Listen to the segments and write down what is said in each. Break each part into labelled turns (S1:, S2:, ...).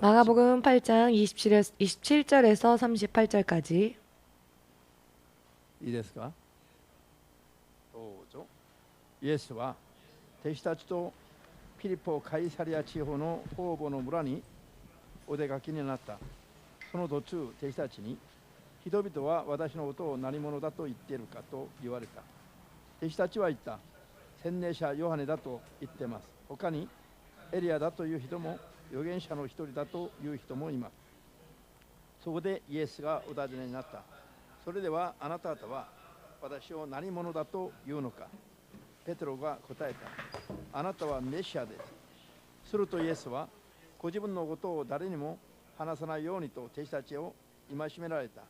S1: 마가복음 8장 27절에서 38절까지.
S2: いいですか。どうぞ。イエスは弟子たちとピリポカイサリア地方の方々の村にお出かけになった。その途中、弟子たちに、人々は私のことを何者だと言っているかと言われた。弟子たちは言った。洗礼者ヨハネだと言っています。他にエリアだという人も預言者の一人だという人もいます。そこでイエスがお尋ねになった。それではあなた方は私を何者だと言うのか。ペテロが答えた。あなたはメシアです。するとイエスはご自分のことを誰にも話さないようにと弟子たちを戒められた。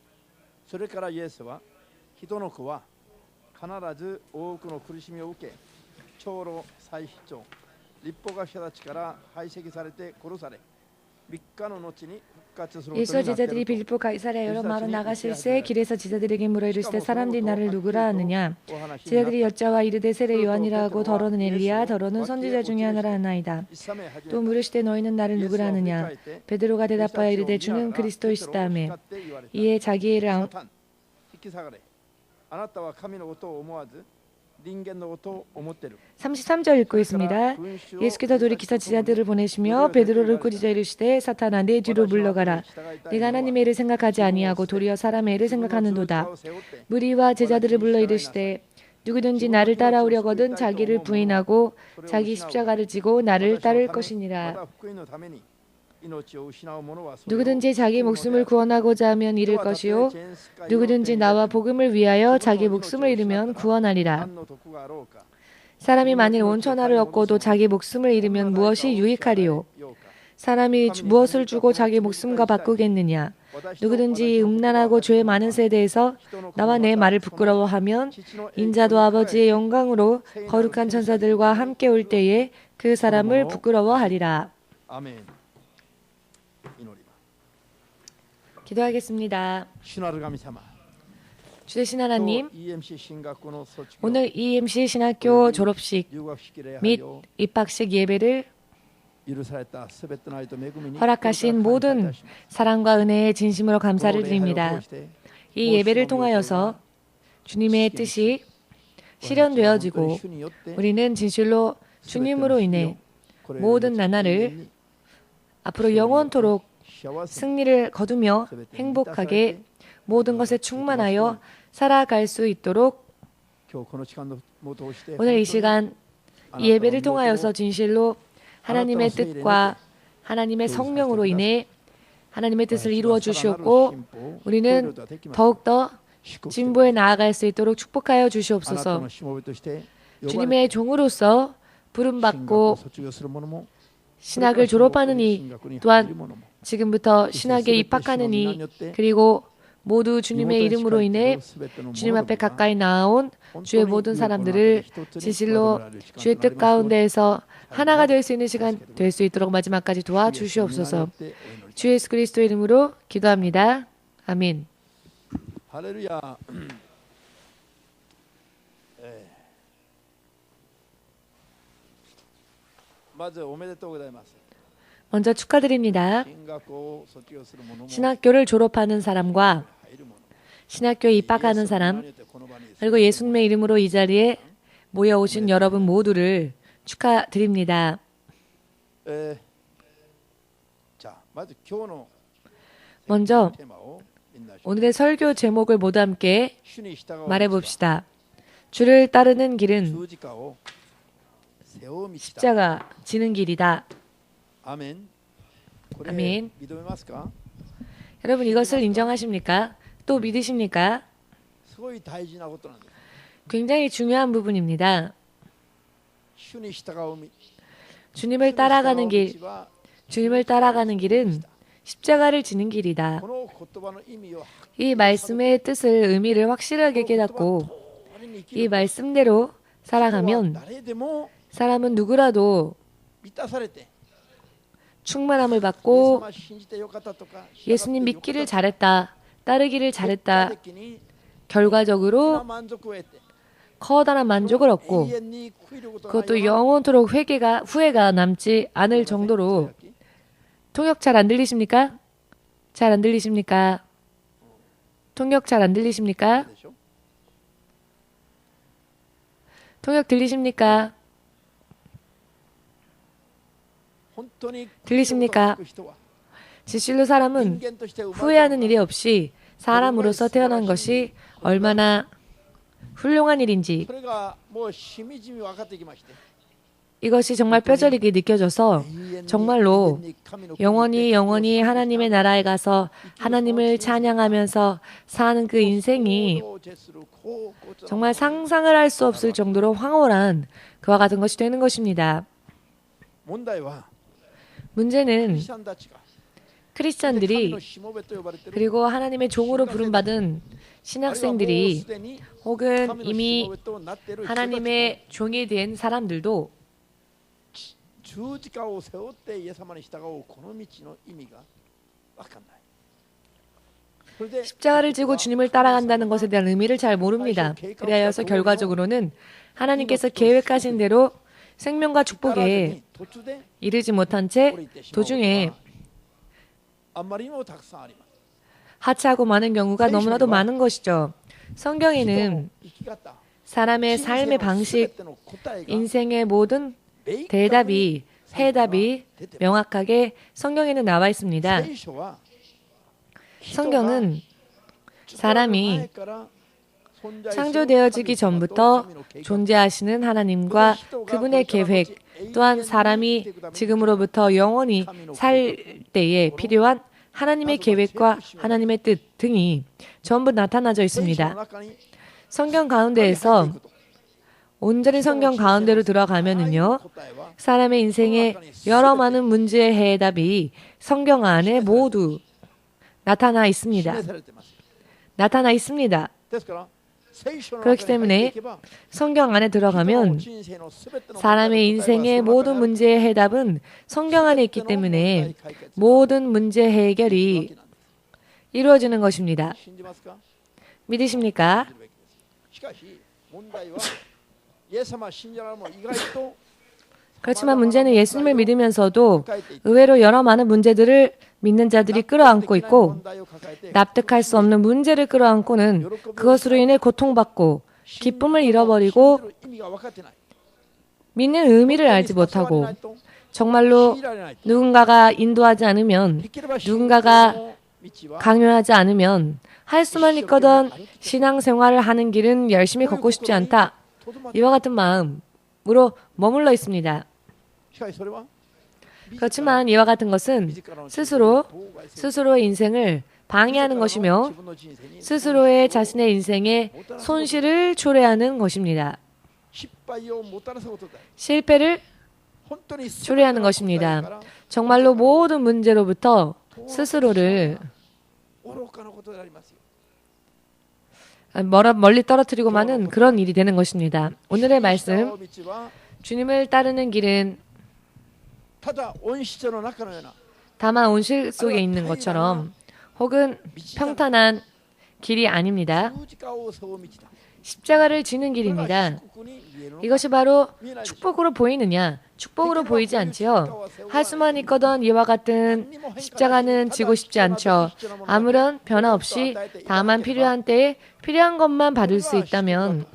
S2: それからイエスは人の子は必ず多くの苦しみを受け、長老、祭司長、立法学者たちから排斥されて殺され、3日の後に復活することになっている。
S1: 예수와 제자들이 빌립보 가이사랴 여러 마을로 나가실새 길에서 제자들에게 물어 이르시되 사람들이 나를 누구라 하느냐. 제자들이 여짜와 이르되 세례 요한이라 하고 더러는 엘리야 더러는 선지자 중에 하나라 하나이다. 또 물으시되 너희는 나를 누구라 하느냐. 베드로가 대답하여 이르되 주는 그리스도이시다며. 이에 자기의 이를 33절 읽고 있습니다. 예수께서 돌이키사 지자들을 보내시며 베드로를 꾸짖어 이르시되 사탄아 내 뒤로 물러가라. 내가 하나님의 일을 생각하지 아니하고 도리어 사람의 일을 생각하는도다. 무리와 제자들을 불러 이르시되 누구든지 나를 따라오려거든 자기를 부인하고 자기 십자가를 지고 나를 따를 것이니라. 누구든지 자기 목숨을 구원하고자 하면 잃을 것이요 누구든지 나와 복음을 위하여 자기 목숨을 잃으면 구원하리라. 사람이 만일 온 천하를 얻고도 자기 목숨을 잃으면 무엇이 유익하리요. 사람이 무엇을 주고 자기 목숨과 바꾸겠느냐. 누구든지 음란하고 죄 많은 세대에서 나와 내 말을 부끄러워하면 인자도 아버지의 영광으로 거룩한 천사들과 함께 올 때에 그 사람을 부끄러워하리라. 기도하겠습니다. 주되신 하나님, 오늘 EMC 신학교 졸업식 및 입학식 예배를 허락하신 모든 사랑과 은혜에 진심으로 감사를 드립니다. 이 예배를 통하여서 주님의 뜻이 실현되어지고 우리는 진실로 주님으로 인해 모든 나날을 앞으로 영원토록 승리를 거두며 행복하게 모든 것에 충만하여 살아갈 수 있도록 오늘 이 시간 이 예배를 통하여서 진실로 하나님의 뜻과 하나님의 성령으로 인해 하나님의 뜻을 이루어 주시옵고 우리는 더욱더 진보에 나아갈 수 있도록 축복하여 주시옵소서. 주님의 종으로서 부름받고 신학을 졸업하는 이 또한 지금부터 신학에 입학하는 이 그리고 모두 주님의 이름으로 인해 주님 앞에 가까이 나아온 주의 모든 사람들을 진실로 주의 뜻 가운데에서 하나가 될 수 있는 시간 될 수 있도록 마지막까지 도와주시옵소서. 주 예수 그리스도의 이름으로 기도합니다. 아멘.
S2: 할렐루야.
S1: 먼저 축하드립니다. 신학교를 졸업하는 사람과 신학교에 입학하는 사람 그리고 예수님의 이름으로 이 자리에 모여오신 여러분 모두를 축하드립니다. 먼저 오늘의 설교 제목을 모두 함께 말해봅시다. 주를 따르는 길은 십자가 지는 길이다. 아멘. 여러분 이것을 인정하십니까? 또 믿으십니까? 굉장히 중요한 부분입니다. 주님을 따라가는 길, 주님을 따라가는 길은 십자가를 지는 길이다. 이 말씀의 뜻을 의미를 확실하게 깨닫고 이 말씀대로 살아가면 사람은 누구라도 충만함을 받고 예수님 믿기를 잘했다, 따르기를 잘했다, 결과적으로 커다란 만족을 얻고 그것도 영원토록 후회가 남지 않을 정도로 통역 잘 안 들리십니까? 잘 안 들리십니까? 통역 잘 안 들리십니까? 통역 들리십니까? 들리십니까? 진실로 사람은 후회하는 일이 없이 사람으로서 태어난 것이 얼마나 훌륭한 일인지 이것이 정말 뼈저리게 느껴져서 정말로 영원히 하나님의 나라에 가서 하나님을 찬양하면서 사는 그 인생이 정말 상상을 할 수 없을 정도로 황홀한 그와 같은 것이 되는 것입니다. 문제는 크리스찬들이 그리고 하나님의 종으로 부름받은 신학생들이 혹은 이미 하나님의 종이 된 사람들도 십자가를 지고 주님을 따라간다는 것에 대한 의미를 잘 모릅니다. 그래서 결과적으로는 하나님께서 계획하신 대로 생명과 축복에 이르지 못한 채 도중에 하차하고 마는 경우가 너무나도 많은 것이죠. 성경에는 사람의 삶의 방식, 인생의 모든 해답이 명확하게 성경에는 나와 있습니다. 성경은 사람이 창조되어지기 전부터 존재하시는 하나님과 그분의 계획, 또한 사람이 지금으로부터 영원히 살 때에 필요한 하나님의 계획과 하나님의 뜻 등이 전부 나타나져 있습니다. 성경 가운데에서 온전히 성경 가운데로 들어가면은요, 사람의 인생의 여러 많은 문제의 해답이 성경 안에 모두 나타나 있습니다. 나타나 있습니다. 그렇기 때문에 성경 안에 들어가면 사람의 인생의 모든 문제의 해답은 성경 안에 있기 때문에 모든 문제 해결이 이루어지는 것입니다. 믿으십니까? 그렇지만 문제는 예수님을 믿으면서도 의외로 여러 많은 문제들을 믿는 자들이 끌어안고 있고 납득할 수 없는 문제를 끌어안고는 그것으로 인해 고통받고 기쁨을 잃어버리고 믿는 의미를 알지 못하고 정말로 누군가가 인도하지 않으면 누군가가 강요하지 않으면 할 수만 있거든 신앙생활을 하는 길은 열심히 걷고 싶지 않다. 이와 같은 마음으로 머물러 있습니다. 그렇지만 이와 같은 것은 스스로의 인생을 방해하는 것이며 스스로의 자신의 인생에 손실을 초래하는 것입니다. 실패를 초래하는 것입니다. 정말로 모든 문제로부터 스스로를 멀리 떨어뜨리고 마는 그런 일이 되는 것입니다. 오늘의 말씀, 주님을 따르는 길은 다만 온실 속에 있는 것처럼 혹은 평탄한 길이 아닙니다. 십자가를 지는 길입니다. 이것이 바로 축복으로 보이느냐? 축복으로 보이지 않지요. 할 수만 있거든 이와 같은 십자가는 지고 싶지 않죠. 아무런 변화 없이 다만 필요한 때에 필요한 것만 받을 수 있다면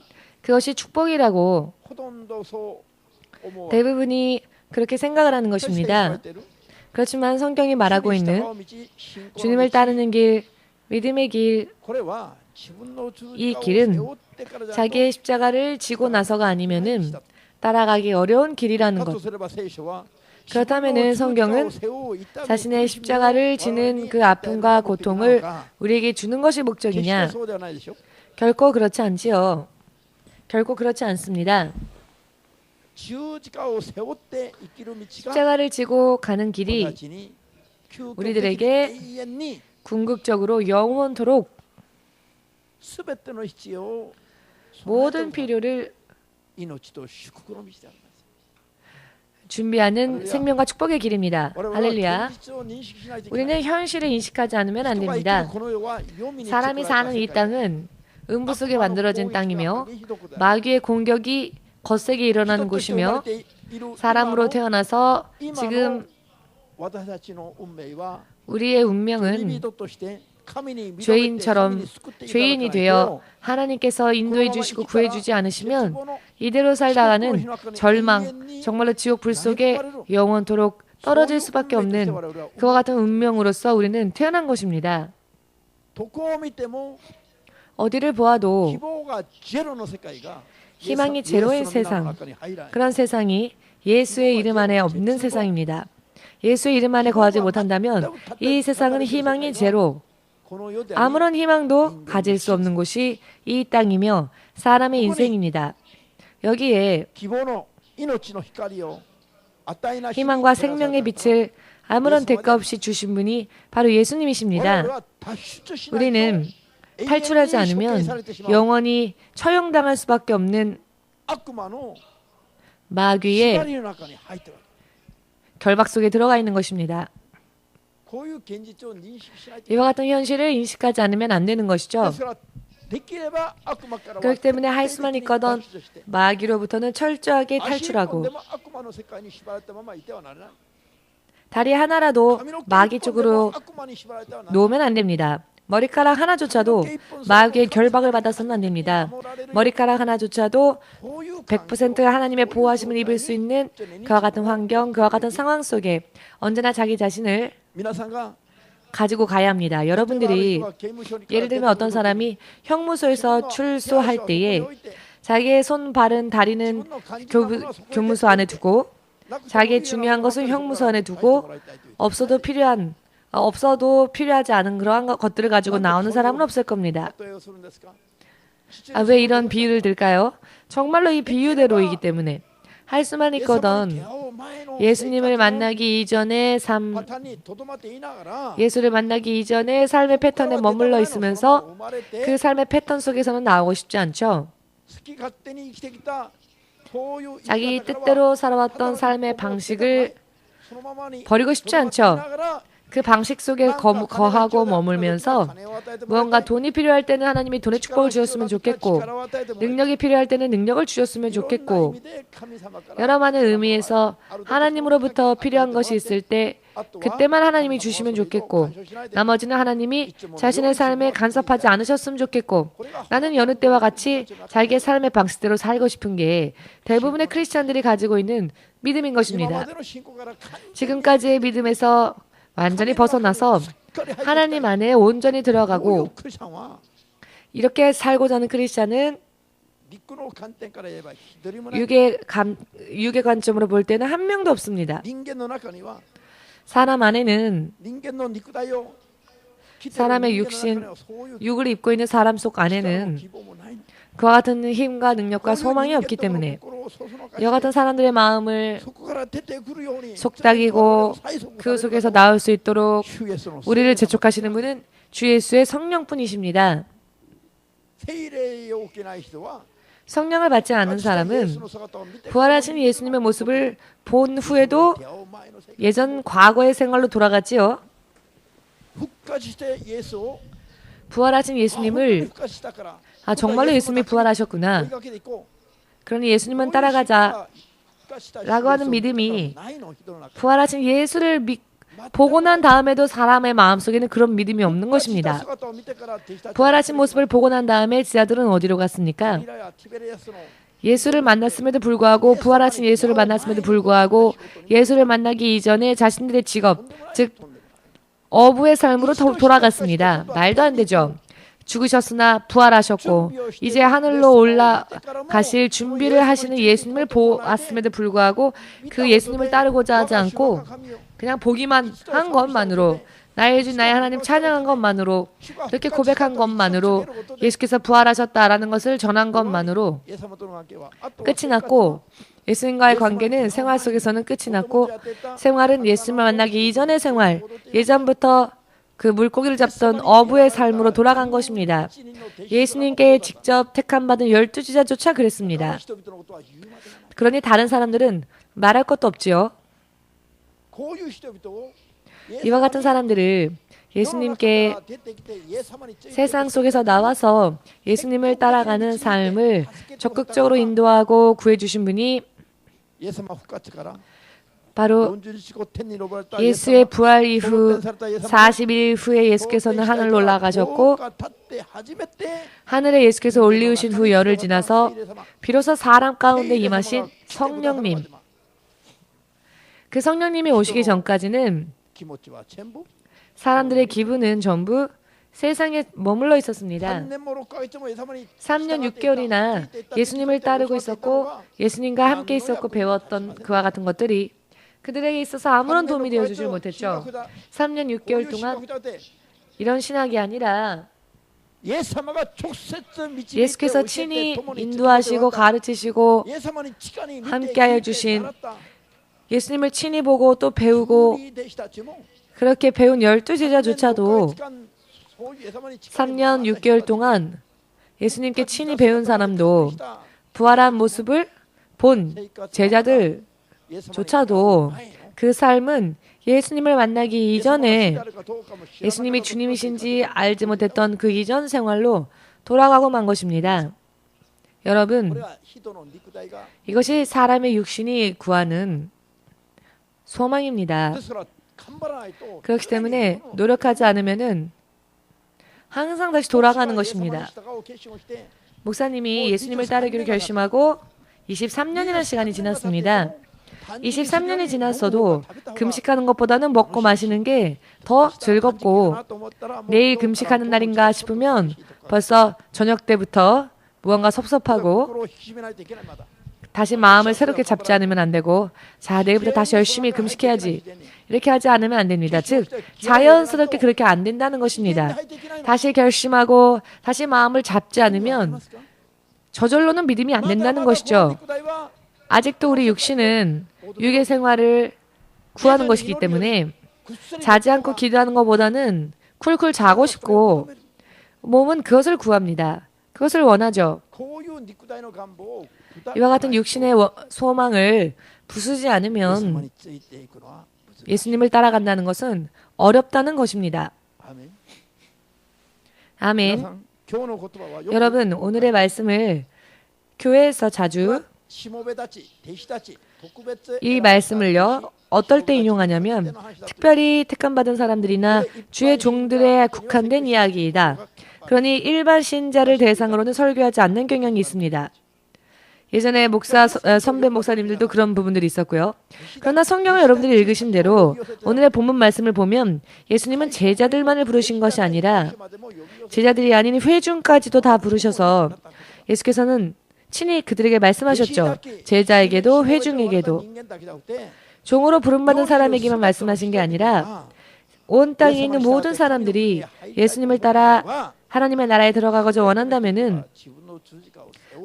S1: 그것이 축복이라고 대부분이 그렇게 생각을 하는 것입니다. 그렇지만 성경이 말하고 있는 주님을 따르는 길, 믿음의 길, 이 길은 자기의 십자가를 지고 나서가 아니면은 따라가기 어려운 길이라는 것. 그렇다면은 성경은 자신의 십자가를 지는 그 아픔과 고통을 우리에게 주는 것이 목적이냐? 결코 그렇지 않지요. 결코 그렇지 않습니다. 십자가를 지고 가는 길이 우리들에게 궁극적으로 영원토록 모든 필요를 준비하는 생명과 축복의 길입니다. 할렐루야. 우리는 현실을 인식하지 않으면 안 됩니다. 사람이 사는 이 땅은 음부 속에 만들어진 땅이며 마귀의 공격이 거세게 일어나는 곳이며 사람으로 태어나서 지금 우리의 운명은 죄인처럼 죄인이 되어 하나님께서 인도해 주시고 구해 주지 않으시면 이대로 살다가는 절망, 정말로 지옥 불 속에 영원토록 떨어질 수밖에 없는 그와 같은 운명으로서 우리는 태어난 것입니다. 어디를 보아도 희망이 제로인 세상, 그런 세상이 예수의 이름 안에 없는 세상입니다. 예수의 이름 안에 거하지 못한다면 이 세상은 희망이 제로, 아무런 희망도 가질 수 없는 곳이 이 땅이며 사람의 인생입니다. 여기에 희망과 생명의 빛을 아무런 대가 없이 주신 분이 바로 예수님이십니다. 우리는 탈출하지 않으면 영원히 처형당할 수밖에 없는 마귀의 결박 속에 들어가 있는 것입니다. 이와 같은 현실을 인식하지 않으면 안 되는 것이죠. 그렇기 때문에 할 수만 있거든 마귀로부터는 철저하게 탈출하고 다리 하나라도 마귀 쪽으로 놓으면 안 됩니다. 머리카락 하나조차도 마귀의 결박을 받아서는 안 됩니다. 머리카락 하나조차도 100% 하나님의 보호하심을 입을 수 있는 그와 같은 환경, 그와 같은 상황 속에 언제나 자기 자신을 가지고 가야 합니다. 여러분들이 예를 들면 어떤 사람이 형무소에서 출소할 때에 자기의 손, 발은, 다리는 교무소 안에 두고 자기의 중요한 것은 형무소 안에 두고 없어도 필요하지 않은 그러한 것들을 가지고 나오는 사람은 없을 겁니다. 왜 이런 비유를 들까요? 정말로 이 비유대로이기 때문에 할 수만 있거든 예수님을 만나기 이전의 삶, 예수를 만나기 이전의 삶의 패턴에 머물러 있으면서 그 삶의 패턴 속에서는 나오고 싶지 않죠. 자기 뜻대로 살아왔던 삶의 방식을 버리고 싶지 않죠. 그 방식 속에 거하고 머물면서 무언가 돈이 필요할 때는 하나님이 돈의 축복을 주셨으면 좋겠고 능력이 필요할 때는 능력을 주셨으면 좋겠고 여러 많은 의미에서 하나님으로부터 필요한 것이 있을 때 그때만 하나님이 주시면 좋겠고 나머지는 하나님이 자신의 삶에 간섭하지 않으셨으면 좋겠고 나는 여느 때와 같이 자기의 삶의 방식대로 살고 싶은 게 대부분의 크리스찬들이 가지고 있는 믿음인 것입니다. 지금까지의 믿음에서 완전히 벗어나서 하나님 안에 온전히 들어가고 이렇게 살고자 하는 크리스찬은 육의 관점으로 볼 때는 한 명도 없습니다. 사람 안에는 사람의 육신, 육을 입고 있는 사람 속 안에는 그와 같은 힘과 능력과 소망이 없기 때문에 이와 같은 사람들의 마음을 속닥이고 그 속에서 나올 수 있도록 우리를 재촉하시는 분은 주 예수의 성령뿐이십니다. 성령을 받지 않은 사람은 부활하신 예수님의 모습을 본 후에도 예전 과거의 생활로 돌아가지요. 부활하신 예수님을 정말로 예수님이 부활하셨구나. 그러니 예수님은 따라가자 라고 하는 믿음이 부활하신 예수를 보고 난 다음에도 사람의 마음속에는 그런 믿음이 없는 것입니다. 부활하신 모습을 보고 난 다음에 지하들은 어디로 갔습니까? 예수를 만났음에도 불구하고 부활하신 예수를 만났음에도 불구하고 예수를 만나기 이전에 자신들의 직업, 즉 어부의 삶으로 돌아갔습니다. 말도 안 되죠. 죽으셨으나 부활하셨고 이제 하늘로 올라가실 준비를 하시는 예수님을 보았음에도 불구하고 그 예수님을 따르고자 하지 않고 그냥 보기만 한 것만으로 나의 주 나의 하나님 찬양한 것만으로 그렇게 고백한 것만으로 예수께서 부활하셨다라는 것을 전한 것만으로 끝이 났고 예수님과의 관계는 생활 속에서는 끝이 났고 생활은 예수님을 만나기 이전의 생활, 예전부터 그 물고기를 잡던 어부의 삶으로 돌아간 것입니다. 예수님께 직접 택함받은 12제자조차 그랬습니다. 그러니 다른 사람들은 말할 것도 없지요. 이와 같은 사람들을 예수님께 세상 속에서 나와서 예수님을 따라가는 삶을 적극적으로 인도하고 구해주신 분이 바로 예수의 부활 이후 40일 후에 예수께서는 하늘로 올라가셨고 하늘에 예수께서 올리우신 후 열흘 지나서 비로소 사람 가운데 임하신 성령님, 그 성령님이 오시기 전까지는 사람들의 기분은 전부 세상에 머물러 있었습니다. 3년 6개월이나 예수님을 따르고 있었고 예수님과 함께 있었고 배웠던 그와 같은 것들이 그들에게 있어서 아무런 도움이 되어주지 못했죠. 3년 6개월 동안 이런 신학이 아니라 예수께서 친히 인도하시고 가르치시고 함께하여 주신 예수님을 친히 보고 또 배우고 그렇게 배운 12제자조차도 3년 6개월 동안 예수님께 친히 배운 사람도 부활한 모습을 본 제자들조차도 그 삶은 예수님을 만나기 이전에 예수님이 주님이신지 알지 못했던 그 이전 생활로 돌아가고 만 것입니다. 여러분, 이것이 사람의 육신이 구하는 소망입니다. 그렇기 때문에 노력하지 않으면은 항상 다시 돌아가는 것입니다. 목사님이 예수님을 따르기로 결심하고 23년이라는 시간이 지났습니다. 23년이 지났어도 금식하는 것보다는 먹고 마시는 게 더 즐겁고 내일 금식하는 날인가 싶으면 벌써 저녁 때부터 무언가 섭섭하고 다시 마음을 새롭게 잡지 않으면 안 되고 자, 내일부터 다시 열심히 금식해야지. 이렇게 하지 않으면 안 됩니다. 즉, 자연스럽게 그렇게 안 된다는 것입니다. 다시 결심하고 다시 마음을 잡지 않으면 저절로는 믿음이 안 된다는 것이죠. 아직도 우리 육신은 육의 생활을 구하는 것이기 때문에 자지 않고 기도하는 것보다는 쿨쿨 자고 싶고 몸은 그것을 구합니다. 그것을 원하죠. 이와 같은 육신의 소망을 부수지 않으면 예수님을 따라간다는 것은 어렵다는 것입니다. 아멘. 여러분, 오늘의 말씀을 교회에서 자주 이 말씀을요, 어떨 때 인용하냐면 특별히 택함받은 사람들이나 주의 종들에 국한된 이야기이다. 그러니 일반 신자를 대상으로는 설교하지 않는 경향이 있습니다. 예전에 선배 목사님들도 그런 부분들이 있었고요. 그러나 성경을 여러분들이 읽으신 대로 오늘의 본문 말씀을 보면 예수님은 제자들만을 부르신 것이 아니라 제자들이 아닌 회중까지도 다 부르셔서 예수께서는 친히 그들에게 말씀하셨죠. 제자에게도 회중에게도. 종으로 부름받은 사람에게만 말씀하신 게 아니라 온 땅에 있는 모든 사람들이 예수님을 따라 하나님의 나라에 들어가고자 원한다면은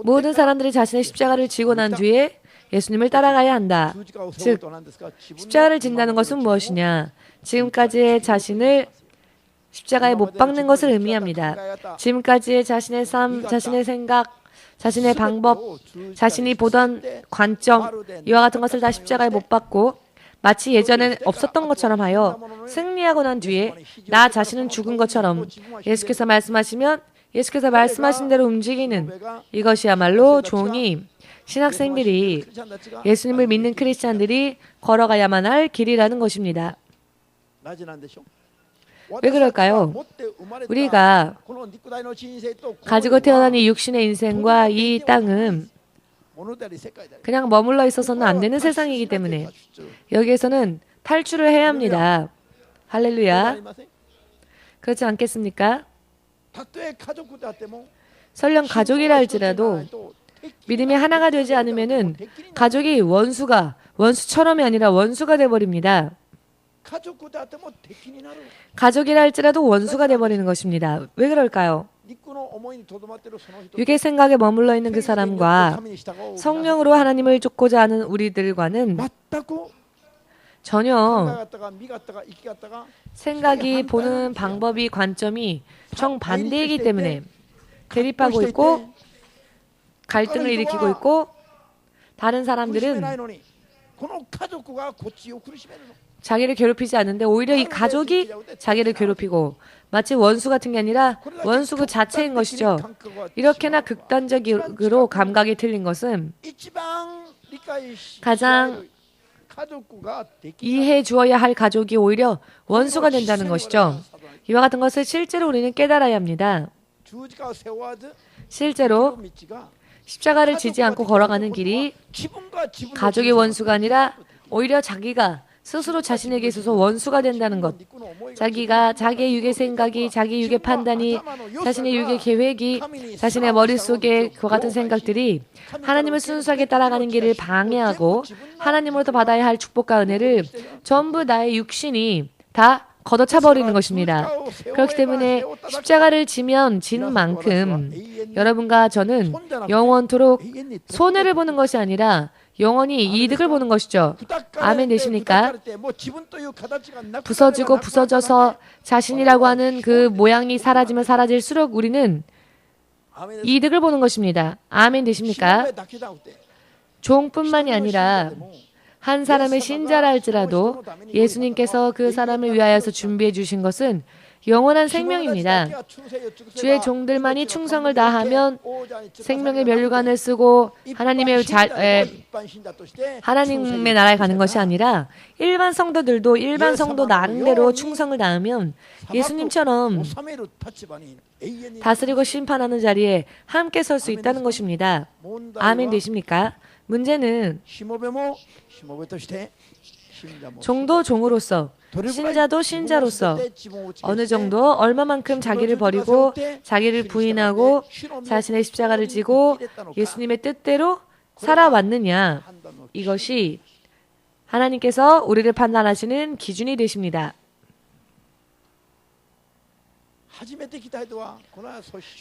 S1: 모든 사람들이 자신의 십자가를 지고 난 뒤에 예수님을 따라가야 한다. 즉, 십자가를 진다는 것은 무엇이냐? 지금까지의 자신을 십자가에 못 박는 것을 의미합니다. 지금까지의 자신의 삶, 자신의 생각, 자신의 방법, 자신이 보던 관점, 이와 같은 것을 다 십자가에 못 박고 마치 예전에 없었던 것처럼 하여 승리하고 난 뒤에 나 자신은 죽은 것처럼 예수께서 말씀하시면 예수께서 말씀하신 대로 움직이는 이것이야말로 종이 신학생들이 예수님을 믿는 크리스찬들이 걸어가야만 할 길이라는 것입니다. 왜 그럴까요? 우리가 가지고 태어난 이 육신의 인생과 이 땅은 그냥 머물러 있어서는 안 되는 세상이기 때문에 여기에서는 탈출을 해야 합니다. 할렐루야. 그렇지 않겠습니까? 설령 가족이라 할지라도 믿음이 하나가 되지 않으면은 가족이 원수처럼이 아니라 원수가 돼버립니다. 가족이라 할지라도 원수가 돼버리는 것입니다. 왜 그럴까요? 육의 생각에 머물러 있는 그 사람과 성령으로 하나님을 쫓고자 하는 우리들과는 전혀 생각이 보는 방법이 관점이 정반대이기 때문에 대립하고 있고 갈등을 일으키고 있고 다른 사람들은 자기를 괴롭히지 않는데 오히려 이 가족이 자기를 괴롭히고 마치 원수 같은 게 아니라 원수 그 자체인 것이죠. 이렇게나 극단적으로 감각이 틀린 것은 가장 이해해 주어야 할 가족이 오히려 원수가 된다는 것이죠. 이와 같은 것을 실제로 우리는 깨달아야 합니다. 실제로 십자가를 지지 않고 걸어가는 길이 가족의 원수가 아니라 오히려 자기가 스스로 자신에게 있어서 원수가 된다는 것. 자기가 자기의 육의 생각이, 자기의 육의 판단이, 자신의 육의 계획이, 자신의 머릿속에 그와 같은 생각들이 하나님을 순수하게 따라가는 길을 방해하고 하나님으로부터 받아야 할 축복과 은혜를 전부 나의 육신이 다 걷어차버리는 것입니다. 그렇기 때문에 십자가를 지면 진 만큼 여러분과 저는 영원토록 손해를 보는 것이 아니라 영원히 이득을 보는 것이죠. 아멘 되십니까? 부서지고 부서져서 자신이라고 하는 그 모양이 사라지면 사라질수록 우리는 이득을 보는 것입니다. 아멘 되십니까? 종뿐만이 아니라 한 사람의 신자라 할지라도 예수님께서 그 사람을 위하여서 준비해 주신 것은 영원한 생명입니다. 주의 종들만이 충성을 다하면 생명의 면류관을 쓰고 하나님의 나라에 가는 것이 아니라 일반 성도들도 일반 성도 나름대로 충성을 다하면 예수님처럼 다스리고 심판하는 자리에 함께 설 수 있다는 것입니다. 아멘 되십니까? 문제는 종도 종으로서 신자도 신자로서 어느 정도 얼마만큼 자기를 버리고 자기를 부인하고 자신의 십자가를 지고 예수님의 뜻대로 살아왔느냐, 이것이 하나님께서 우리를 판단하시는 기준이 되십니다.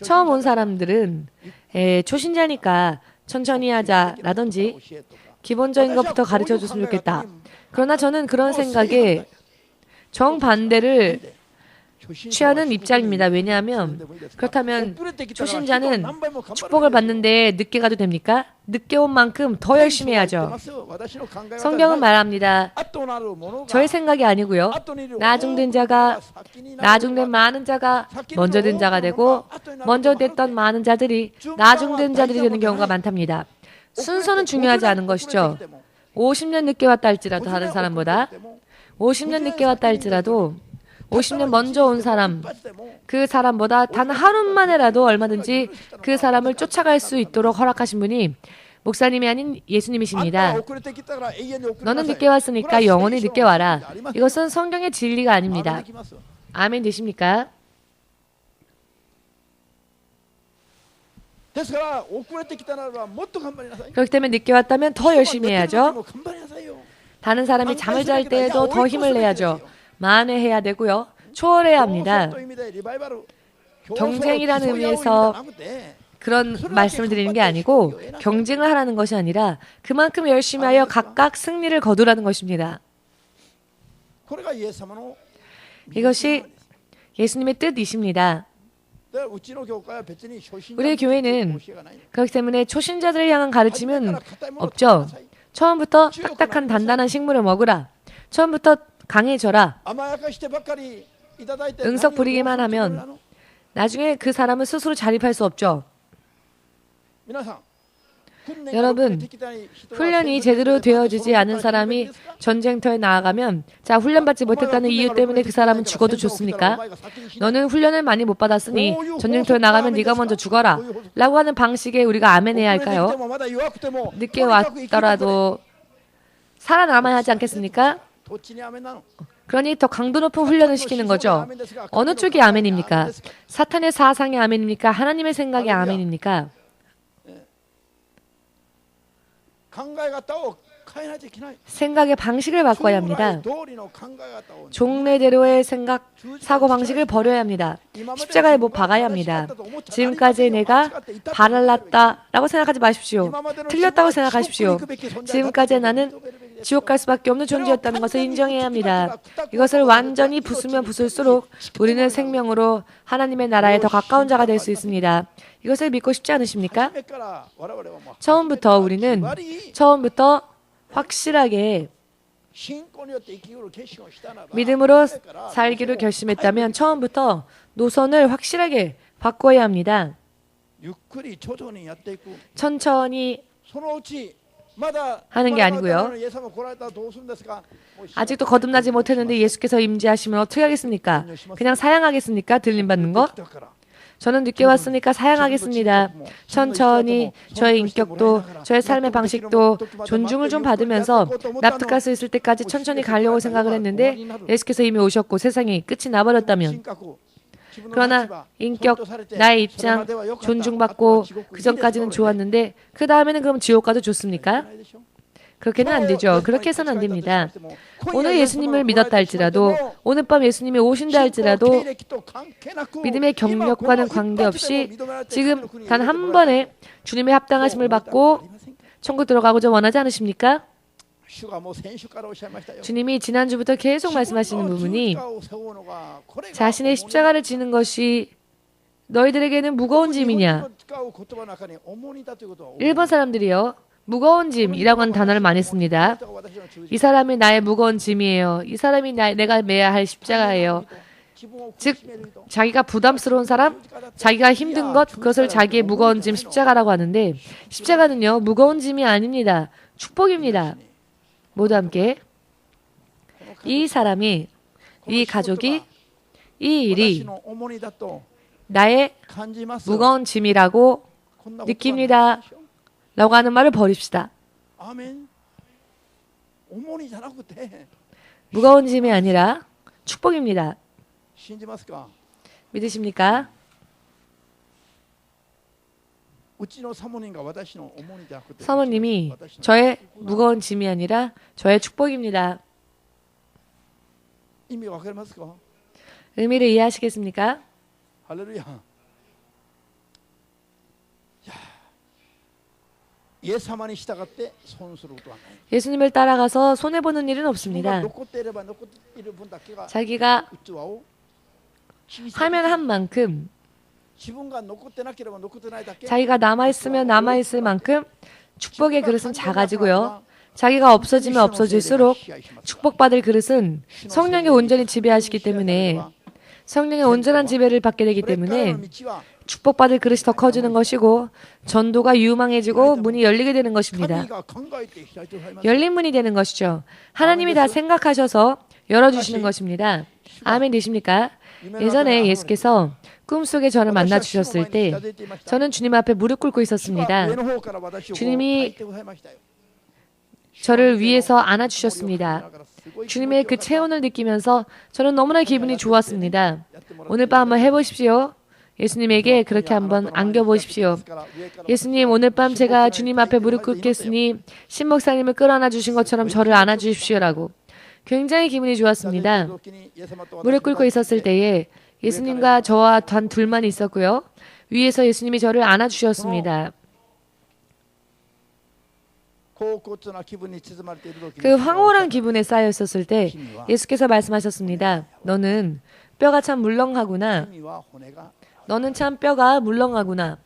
S1: 처음 온 사람들은 초신자니까 천천히 하자라든지 기본적인 것부터 가르쳐 줬으면 좋겠다. 그러나 저는 그런 생각에 정반대를 취하는 입장입니다. 왜냐하면 그렇다면 초신자는 축복을 받는데 늦게 가도 됩니까? 늦게 온 만큼 더 열심히 해야죠. 성경은 말합니다. 저의 생각이 아니고요. 나중된 많은 자가 먼저 된 자가 되고 먼저 됐던 많은 자들이 나중된 자들이 되는 경우가 많답니다. 순서는 중요하지 않은 것이죠. 50년 늦게 왔다 할지라도 다른 사람보다 50년 늦게 왔다 할지라도 50년 먼저 온 사람, 그 사람보다 단 하루만에라도 얼마든지 그 사람을 쫓아갈 수 있도록 허락하신 분이 목사님이 아닌 예수님이십니다. 너는 늦게 왔으니까 영원히 늦게 와라. 이것은 성경의 진리가 아닙니다. 아멘 되십니까? 그렇기 때문에 늦게 왔다면 더 열심히 해야죠. 다른 사람이 잠을 잘 때에도 더 힘을 내야죠. 만회해야 되고요. 초월해야 합니다. 경쟁이라는 의미에서 그런 말씀을 드리는 게 아니고 경쟁을 하라는 것이 아니라 그만큼 열심히 하여 각각 승리를 거두라는 것입니다. 이것이 예수님의 뜻이십니다. 우리 교회는 그렇기 때문에 초신자들을 향한 가르침은 없죠. 처음부터 딱딱한 단단한 식물을 먹으라. 처음부터 강해져라. 응석 부리기만 하면 나중에 그 사람은 스스로 자립할 수 없죠. 여러분, 훈련이 제대로 되어지지 않은 사람이 전쟁터에 나아가면 자, 훈련받지 못했다는 이유 때문에 그 사람은 죽어도 좋습니까? 너는 훈련을 많이 못 받았으니 전쟁터에 나가면 네가 먼저 죽어라 라고 하는 방식에 우리가 아멘해야 할까요? 늦게 왔더라도 살아남아야 하지 않겠습니까? 그러니 더 강도 높은 훈련을 시키는 거죠. 어느 쪽이 아멘입니까? 사탄의 사상이 아멘입니까? 하나님의 생각이 아멘입니까? 생각의 방식을 바꿔야 합니다. 종래대로의 생각, 사고방식을 버려야 합니다. 십자가에 못 박아야 합니다. 지금까지 내가 바랄랐다라고 생각하지 마십시오. 틀렸다고 생각하십시오. 지금까지 나는 지옥 갈 수밖에 없는 존재였다는 것을 인정해야 합니다. 이것을 완전히 부수면 부술수록 우리는 생명으로 하나님의 나라에 더 가까운 자가 될 수 있습니다. 이것을 믿고 싶지 않으십니까? 처음부터 우리는 확실하게 믿음으로 살기로 결심했다면 처음부터 노선을 확실하게 바꿔야 합니다. 천천히 하는 게 아니고요. 아직도 거듭나지 못했는데 예수께서 임재하시면 어떻게 하겠습니까? 그냥 사양하겠습니까? 들림받는 거? 저는 늦게 왔으니까 사양하겠습니다. 천천히 저의 인격도 저의 삶의 방식도 존중을 좀 받으면서 납득할 수 있을 때까지 천천히 가려고 생각을 했는데 예수께서 이미 오셨고 세상이 끝이 나버렸다면, 그러나 인격, 나의 입장 존중받고 그 전까지는 좋았는데 그 다음에는 그럼 지옥 가도 좋습니까? 그렇게는 안 되죠. 그렇게 해서는 안 됩니다. 오늘 예수님을 믿었다 할지라도, 오늘 밤 예수님이 오신다 할지라도 믿음의 경력과는 관계없이 지금 단 한 번에 주님의 합당하심을 받고 천국 들어가고자 원하지 않으십니까? 주님이 지난주부터 계속 말씀하시는 부분이 자신의 십자가를 지는 것이 너희들에게는 무거운 짐이냐. 일본 사람들이요, 무거운 짐이라고 하는 단어를 많이 씁니다. 이 사람이 나의 무거운 짐이에요. 이 사람이 내가 매야 할 십자가예요. 즉 자기가 부담스러운 사람, 자기가 힘든 것, 그것을 자기의 무거운 짐 십자가라고 하는데, 십자가는요 무거운 짐이 아닙니다. 축복입니다. 모두 함께 이 사람이, 이 가족이, 이 일이 나의 무거운 짐이라고 느낍니다 라고 하는 말을 버립시다. 무거운 짐이 아니라 축복입니다. 믿으십니까? 사모님이 저의 무거운 짐이 아니라 저의 축복입니다. 의미를 이해하시겠습니까?
S2: 할렐루야.
S1: 예수님을 따라가서 손해보는 일은 없습니다. 자기가 하면 한 만큼, 자기가 남아있으면 남아있을 만큼 축복의 그릇은 작아지고요, 자기가 없어지면 없어질수록 축복받을 그릇은 성령이 온전히 지배하시기 때문에, 성령의 온전한 지배를 받게 되기 때문에 축복받을 그릇이 더 커지는 것이고 전도가 유망해지고 문이 열리게 되는 것입니다. 열린 문이 되는 것이죠. 하나님이 다 생각하셔서 열어주시는 것입니다. 아멘 되십니까? 예전에 예수께서 꿈속에 저를 만나 주셨을 때 저는 주님 앞에 무릎 꿇고 있었습니다. 주님이 저를 위에서 안아주셨습니다. 주님의 그 체온을 느끼면서 저는 너무나 기분이 좋았습니다. 오늘 밤 한번 해보십시오. 예수님에게 그렇게 한번 안겨보십시오. 예수님, 오늘 밤 제가 주님 앞에 무릎 꿇겠으니 신 목사님을 끌어안아 주신 것처럼 저를 안아주십시오라고. 굉장히 기분이 좋았습니다. 무릎 꿇고 있었을 때에 예수님과 저와 단 둘만 있었고요. 위에서 예수님이 저를 안아주셨습니다. 그 황홀한 기분에 쌓여 있었을 때 예수께서 말씀하셨습니다. 너는 뼈가 참 물렁하구나. 너는 참 뼈가 물렁하구나.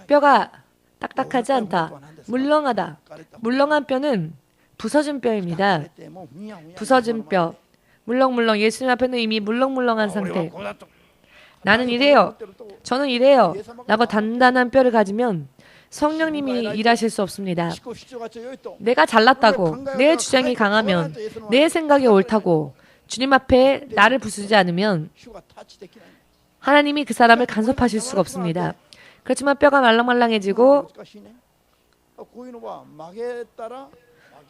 S1: 뼈가 딱딱하지 않다. 물렁하다. 물렁한 뼈는 부서진 뼈입니다. 부서진 뼈. 물렁물렁. 예수님 앞에는 이미 물렁물렁한 상태. 나는 이래요. 저는 이래요. 라고 단단한 뼈를 가지면 성령님이 일하실 수 없습니다. 내가 잘났다고, 내 주장이 강하면, 내 생각이 옳다고 주님 앞에 나를 부수지 않으면 하나님이 그 사람을 간섭하실 수가 없습니다. 그렇지만 뼈가 말랑말랑해지고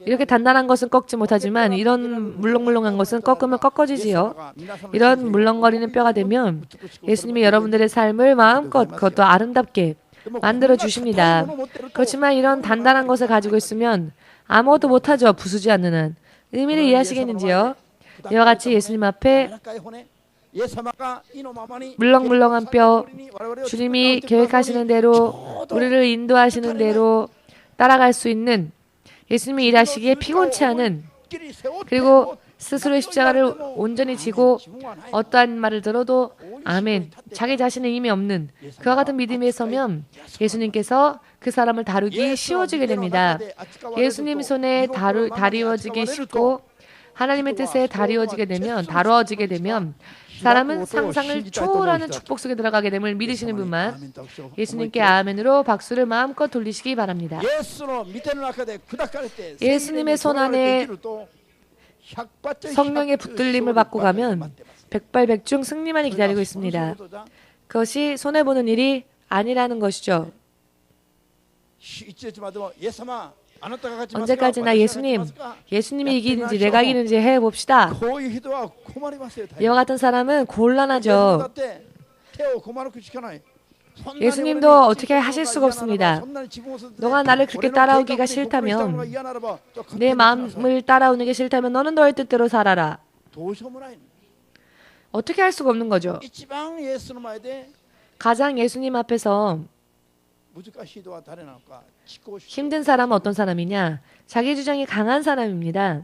S1: 이렇게 단단한 것은 꺾지 못하지만 이런 물렁물렁한 것은 꺾으면 꺾어지지요. 이런 물렁거리는 뼈가 되면 예수님이 여러분들의 삶을 마음껏 그것도 아름답게 만들어 주십니다. 그렇지만 이런 단단한 것을 가지고 있으면 아무것도 못하죠. 부수지 않는 한. 의미를 이해하시겠는지요? 이와 같이 예수님 앞에 물렁물렁한 뼈, 주님이 계획하시는 대로 우리를 인도하시는 대로 따라갈 수 있는, 예수님이 일하시기에 피곤치 않은, 그리고 스스로의 십자가를 온전히 지고 어떠한 말을 들어도 아멘, 자기 자신의 힘이 없는 그와 같은 믿음에 서면 예수님께서 그 사람을 다루기 쉬워지게 됩니다. 예수님 손에 다루어지기 쉽고 하나님의 뜻에 다루어지게 되면 사람은 상상을 초월하는 축복 속에 들어가게 됨을 믿으시는 분만 예수님께 아멘으로 박수를 마음껏 돌리시기 바랍니다. 예수님의 손 안에 성령의 붙들림을 받고 가면 백발백중 승리만이 기다리고 있습니다. 그것이 손해보는 일이 아니라는 것이죠. 언제까지나 예수님이 이기는지 내가 이기는지 해봅시다. 이와 같은 사람은 곤란하죠. 예수님도 어떻게 하실 수가 없습니다. 너가 나를 그렇게 따라오기가 싫다면, 내 마음을 따라오는 게 싫다면 너는 너의 뜻대로 살아라. 어떻게 할 수가 없는 거죠. 가장 예수님 앞에서 힘든 사람은 어떤 사람이냐? 자기 주장이 강한 사람입니다.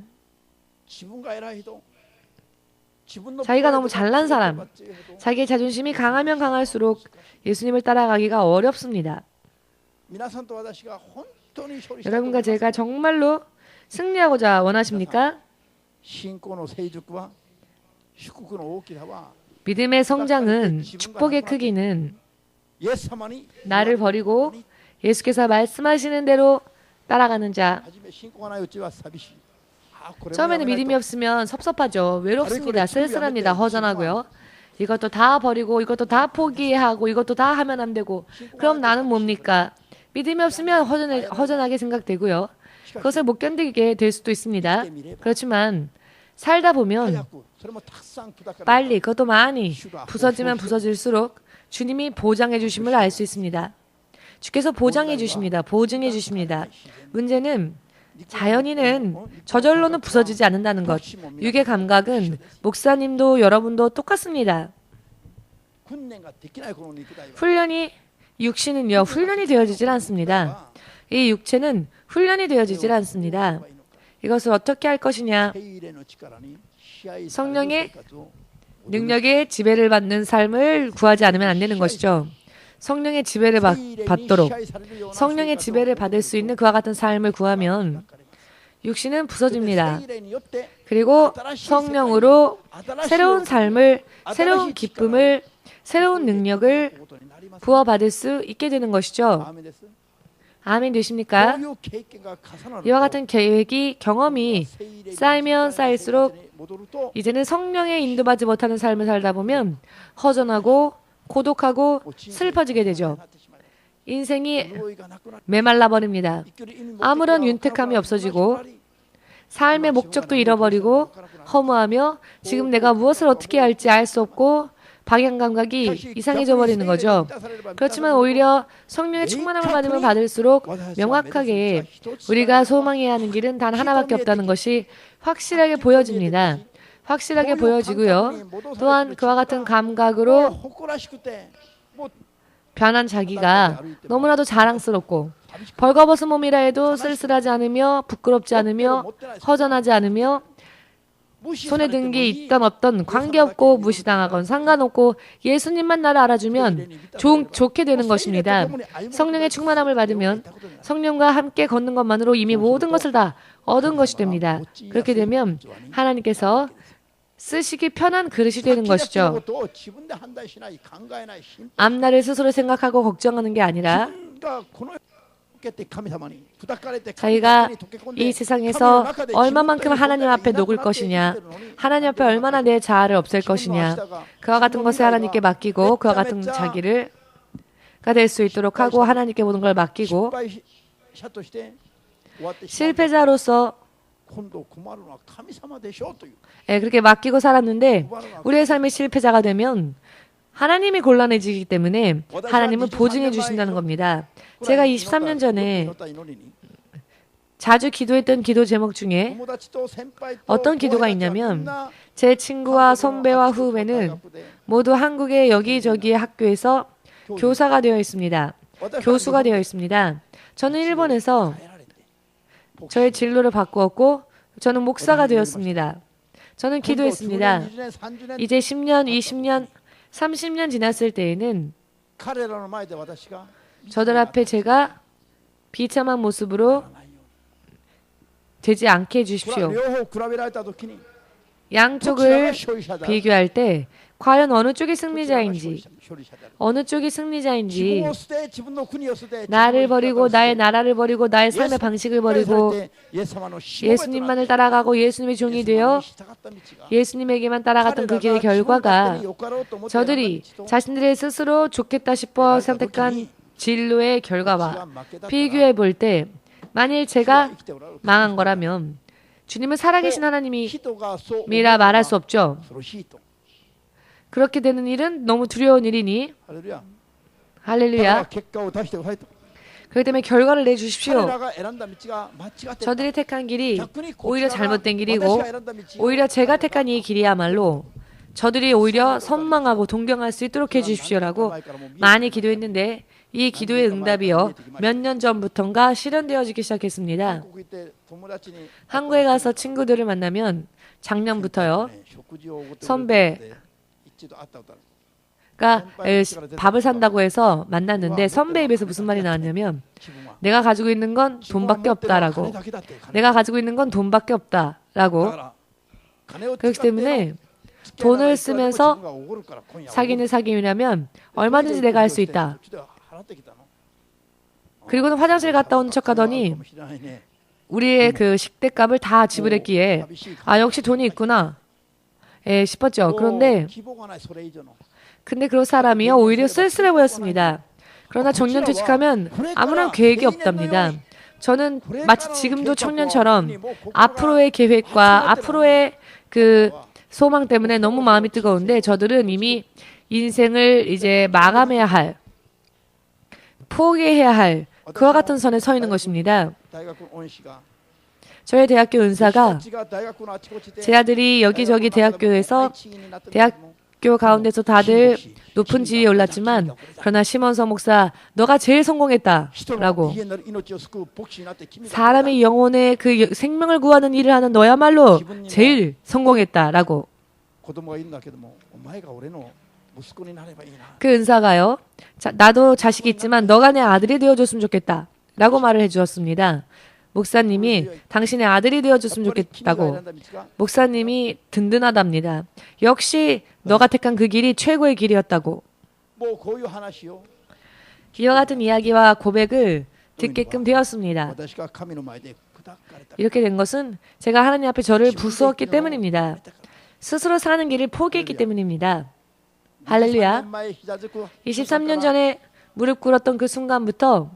S1: 자기가 너무 잘난 사람, 자기의 자존심이 강하면 강할수록 예수님을 따라가기가 어렵습니다. 여러분과 제가 정말로 승리하고자 원하십니까? 믿음의 성장은, 축복의 크기는 나를 버리고 예수께서 말씀하시는 대로 따라가는 자. 처음에는 믿음이 없으면 섭섭하죠. 외롭습니다. 쓸쓸합니다. 허전하고요. 이것도 다 버리고 이것도 다 포기하고 이것도 다 하면 안 되고, 그럼 나는 뭡니까? 믿음이 없으면 허전하게 생각되고요. 그것을 못 견디게 될 수도 있습니다. 그렇지만 살다 보면 빨리, 그것도 많이 부서지면 부서질수록 주님이 보장해 주심을 알 수 있습니다. 주께서 보장해 주십니다. 보증해 주십니다. 문제는 자연인은 저절로는 부서지지 않는다는 것. 육의 감각은 목사님도 여러분도 똑같습니다. 육신은요, 훈련이 되어지질 않습니다. 이 육체는 훈련이 되어지질 않습니다. 이것을 어떻게 할 것이냐? 성령의 능력의 지배를 받는 삶을 구하지 않으면 안 되는 것이죠. 성령의 지배를 받도록, 성령의 지배를 받을 수 있는 그와 같은 삶을 구하면 육신은 부서집니다. 그리고 성령으로 새로운 삶을, 새로운 기쁨을, 새로운 능력을 부어받을 수 있게 되는 것이죠. 아멘 되십니까? 이와 같은 계획이, 경험이 쌓이면 쌓일수록 이제는 성령의 인도받지 못하는 삶을 살다 보면 허전하고 고독하고 슬퍼지게 되죠. 인생이 메말라 버립니다. 아무런 윤택함이 없어지고 삶의 목적도 잃어버리고 허무하며 지금 내가 무엇을 어떻게 할지 알 수 없고 방향 감각이 이상해져 버리는 거죠. 그렇지만 오히려 성령의 충만함을 받으면 받을수록 명확하게 우리가 소망해야 하는 길은 단 하나밖에 없다는 것이 확실하게 보여집니다. 확실하게 보여지고요. 또한 그와 같은 감각으로 변한 자기가 너무나도 자랑스럽고 벌거벗은 몸이라 해도 쓸쓸하지 않으며 부끄럽지 않으며 허전하지 않으며 손에 든 게 있던 없던 관계없고 무시당하건 상관없고 예수님만 나를 알아주면 좋게 되는 것입니다. 성령의 충만함을 받으면 성령과 함께 걷는 것만으로 이미 모든 것을 다 얻은 것이 됩니다. 그렇게 되면 하나님께서 쓰시기 편한 그릇이 되는 것이죠. 앞날을 스스로 생각하고 걱정하는 게 아니라 자기가 이 세상에서 얼마만큼 하나님 앞에 녹을 것이냐, 하나님 앞에 얼마나 내 자아를 없앨 것이냐, 그와 같은 것을 하나님께 맡기고 그와 같은 자기를 될 수 있도록 하고 하나님께 모든 걸 맡기고 실패자로서 그렇게 맡기고 살았는데 우리의 삶이 실패자가 되면 하나님이 곤란해지기 때문에 하나님은 보증해 주신다는 겁니다. 제가 23년 전에 자주 기도했던 기도 제목 중에 어떤 기도가 있냐면 제 친구와 선배와 후배는 모두 한국의 여기저기의 학교에서 교사가 되어 있습니다. 교수가 되어 있습니다. 저는 일본에서 저의 진로를 바꾸었고 저는 목사가 되었습니다. 저는 기도했습니다. 이제 10년, 20년, 30년 지났을 때에는 저들 앞에 제가 비참한 모습으로 되지 않게 해주십시오. 양쪽을 비교할 때 과연 어느 쪽이 승리자인지, 어느 쪽이 승리자인지, 나를 버리고 나의 나라를 버리고 나의 삶의 방식을 버리고 예수님만을 따라가고 예수님의 종이 되어 예수님에게만 따라갔던 그 길의 결과가 저들이 자신들의 스스로 좋겠다 싶어 선택한 진로의 결과와 비교해 볼 때 만일 제가 망한 거라면 주님은 살아계신 하나님이라 말할 수 없죠. 그렇게 되는 일은 너무 두려운 일이니 할렐루야. 그렇기 때문에 결과를 내주십시오. 저들이 택한 길이 오히려 잘못된 길이고 오히려 제가 택한 이 길이야말로 저들이 오히려 선망하고 동경할 수 있도록 해주십시오라고 많이 기도했는데 이 기도의 응답이요 몇 년 전부터인가 실현되어지기 시작했습니다. 한국에 가서 친구들을 만나면 작년부터요 선배가 밥을 산다고 해서 만났는데 선배 입에서 무슨 말이 나왔냐면 내가 가지고 있는 건 돈밖에 없다라고, 내가 가지고 있는 건 돈밖에 없다라고. 그렇기 때문에 돈을 쓰면서 사귀는 사귐이라면 얼마든지 내가 할 수 있다. 그리고는 화장실 갔다 온 척하더니 우리의 그 식대값을 다 지불했기에 아 역시 돈이 있구나 싶었죠. 그런데 그런 사람이요 오히려 쓸쓸해 보였습니다. 그러나 정년퇴직하면 아무런 계획이 없답니다. 저는 마치 지금도 청년처럼 앞으로의 계획과 앞으로의 그 소망 때문에 너무 마음이 뜨거운데 저들은 이미 인생을 이제 마감해야 할, 포기해야 할 그와 같은 선에 서 있는 것입니다. 저희 대학교 은사가 제 아들이 여기저기 대학교에서 대학교 가운데서 다들 높은 지위에 올랐지만 그러나 시몬서 목사 너가 제일 성공했다라고, 사람의 영혼의 그 생명을 구하는 일을 하는 너야말로 제일 성공했다라고. 그 은사가요 나도 자식이 있지만 너가 내 아들이 되어줬으면 좋겠다 라고 말을 해주었습니다. 목사님이 당신의 아들이 되어줬으면 좋겠다고. 목사님이 든든하답니다. 역시 너가 택한 그 길이 최고의 길이었다고. 이와 같은 이야기와 고백을 듣게끔 되었습니다. 이렇게 된 것은 제가 하나님 앞에 저를 부수었기 때문입니다. 스스로 사는 길을 포기했기 때문입니다. 할렐루야. 23년 전에 무릎 꿇었던 그 순간부터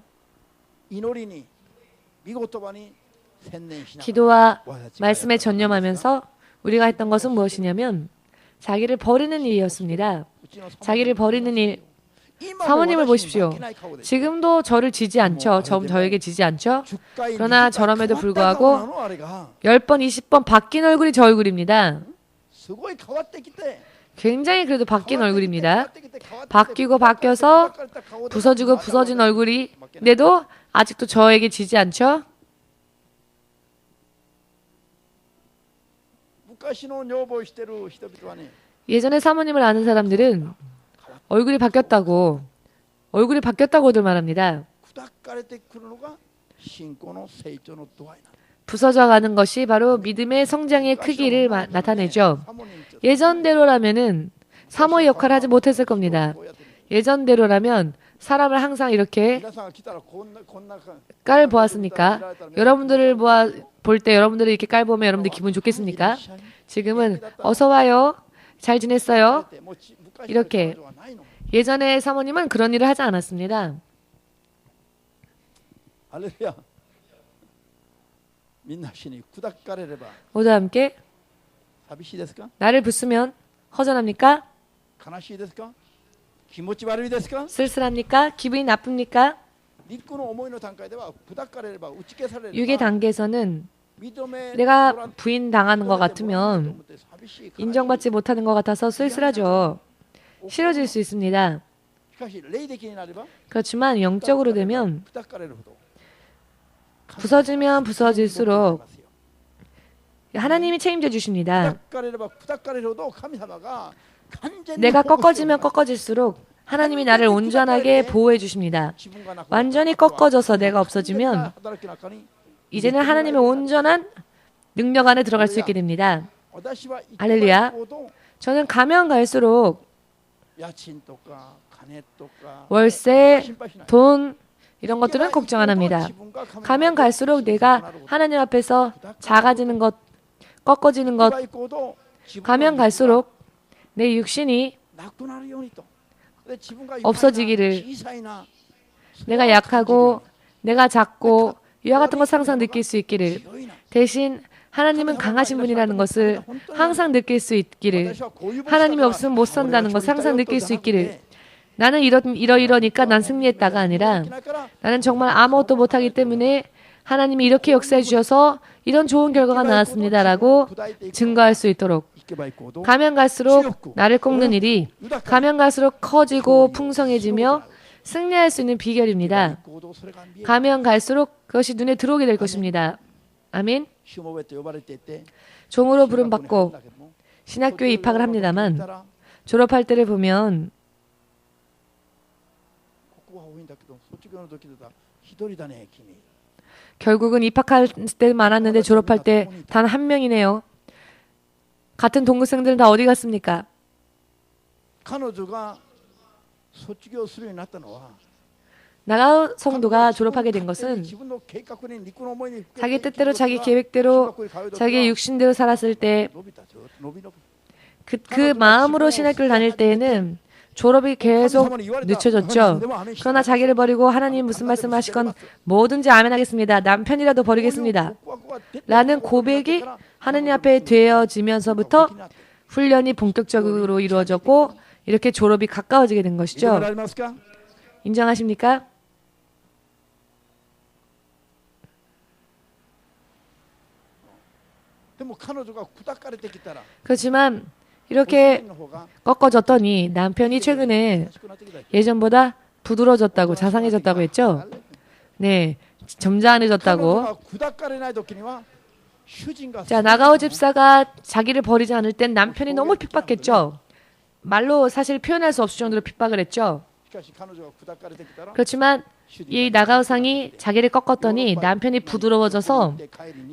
S1: 기도와 말씀에 전념하면서 우리가 했던 것은 무엇이냐면 자기를 버리는 일이었습니다. 자기를 버리는 일. 사모님을 보십시오. 지금도 저를 지지 않죠. 저에게 지지 않죠. 그러나 저럼에도 불구하고 10번, 20번 바뀐 얼굴이 저 얼굴입니다. 굉장히 그래도 바뀐 얼굴입니다. 바뀌고 바뀌어서 부서지고 부서진 얼굴인데도 아직도 저에게 지지 않죠? 예전에 사모님을 아는 사람들은 얼굴이 바뀌었다고들 말합니다. 부서져가는 것이 바로 믿음의 성장의 크기를 나타내죠. 예전대로라면은 사모의 역할을 하지 못했을 겁니다. 예전대로라면 사람을 항상 이렇게 깔 보았으니까 여러분들을 볼 때 여러분들을 이렇게 깔 보면 여러분들 기분 좋겠습니까? 지금은 어서 와요. 잘 지냈어요? 이렇게. 예전에 사모님은 그런 일을 하지 않았습니다.
S2: 할렐루야.
S1: 모두 함께 나를 부수면 허전합니까? 쓸쓸합니까? 기분이 나쁩니까? 육의 단계에서는 내가 부인당하는 것 같으면 인정받지 못하는 것 같아서 쓸쓸하죠. 싫어질 수 있습니다. 그렇지만 영적으로 되면 부서지면 부서질수록 하나님이 책임져 주십니다. 내가 꺾어지면 꺾어질수록 하나님이 나를 온전하게 보호해 주십니다. 완전히 꺾어져서 내가 없어지면 이제는 하나님의 온전한 능력 안에 들어갈 수 있게 됩니다. 할렐루야. 저는 가면 갈수록 월세, 돈 이런 것들은 걱정 안 합니다. 가면 갈수록 내가 하나님 앞에서 작아지는 것, 꺾어지는 것, 가면 갈수록 내 육신이 없어지기를, 내가 약하고 내가 작고 이와 같은 것 항상 느낄 수 있기를, 대신 하나님은 강하신 분이라는 것을 항상 느낄 수 있기를, 하나님이 없으면 못 산다는 것을 항상 느낄 수 있기를, 나는 이러니까 난 승리했다가 아니라 나는 정말 아무것도 못하기 때문에 하나님이 이렇게 역사해 주셔서 이런 좋은 결과가 나왔습니다라고 증거할 수 있도록, 가면 갈수록 나를 꺾는 일이 가면 갈수록 커지고 풍성해지며 승리할 수 있는 비결입니다. 가면 갈수록 그것이 눈에 들어오게 될 것입니다. 아멘. 종으로 부름받고 신학교에 입학을 합니다만 졸업할 때를 보면 결국은 입학할 때 많았는데 졸업할 때 단 한 명이네요. 같은 동급생들은 다 어디 갔습니까? 나가우 성도가 졸업하게 된 것은 자기 뜻대로 자기 계획대로 자기 육신대로 살았을 때 그 마음으로 신학교를 다닐 때에는 졸업이 계속 늦춰졌죠. 그러나 자기를 버리고 하나님 무슨 말씀하시건 뭐든지 아멘하겠습니다. 남편이라도 버리겠습니다. 라는 고백이 하나님 앞에 되어지면서부터 훈련이 본격적으로 이루어졌고 이렇게 졸업이 가까워지게 된 것이죠. 인정하십니까? 그렇지만 이렇게 꺾어졌더니 남편이 최근에 예전보다 부드러워졌다고, 자상해졌다고 했죠. 네, 점잖해졌다고. 자, 나가오 집사가 자기를 버리지 않을 땐 남편이 너무 핍박했죠. 말로 사실 표현할 수 없을 정도로 핍박을 했죠. 그렇지만 이 나가오상이 자기를 꺾었더니 남편이 부드러워져서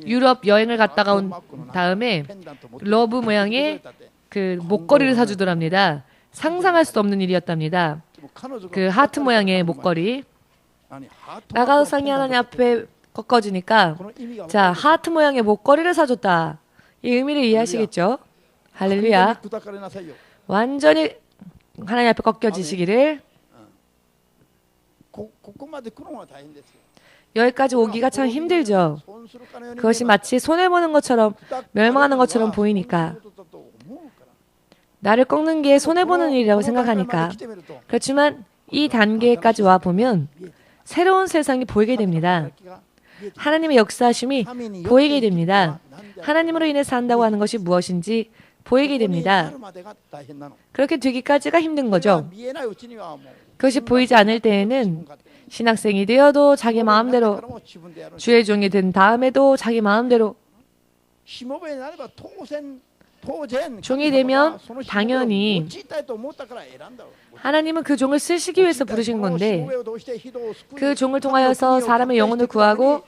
S1: 유럽 여행을 갔다가 온 다음에 러브 모양의 그 목걸이를 사주더랍니다. 상상할 수 없는 일이었답니다. 그 하트 모양의 목걸이. 나가오상이 하나님 앞에 꺾어지니까 자, 하트 모양의 목걸이를 사줬다. 이 의미를 이해하시겠죠? 할렐루야. 완전히 하나님 앞에 꺾여지시기를. 여기까지 오기가 참 힘들죠. 그것이 마치 손해보는 것처럼 멸망하는 것처럼 보이니까, 나를 꺾는 게 손해보는 일이라고 생각하니까. 그렇지만 이 단계까지 와보면 새로운 세상이 보이게 됩니다. 하나님의 역사하심이 보이게 됩니다. 하나님으로 인해서 산다고 하는 것이 무엇인지 보이게 됩니다. 그렇게 되기까지가 힘든 거죠. 그것이 보이지 않을 때에는 신학생이 되어도 자기 마음대로, 주의 종이 된 다음에도 자기 마음대로, 종이 되면 당연히 하나님은 그 종을 쓰시기 위해서 부르신 건데, 그 종을 통하여서 사람의 영혼을 구하고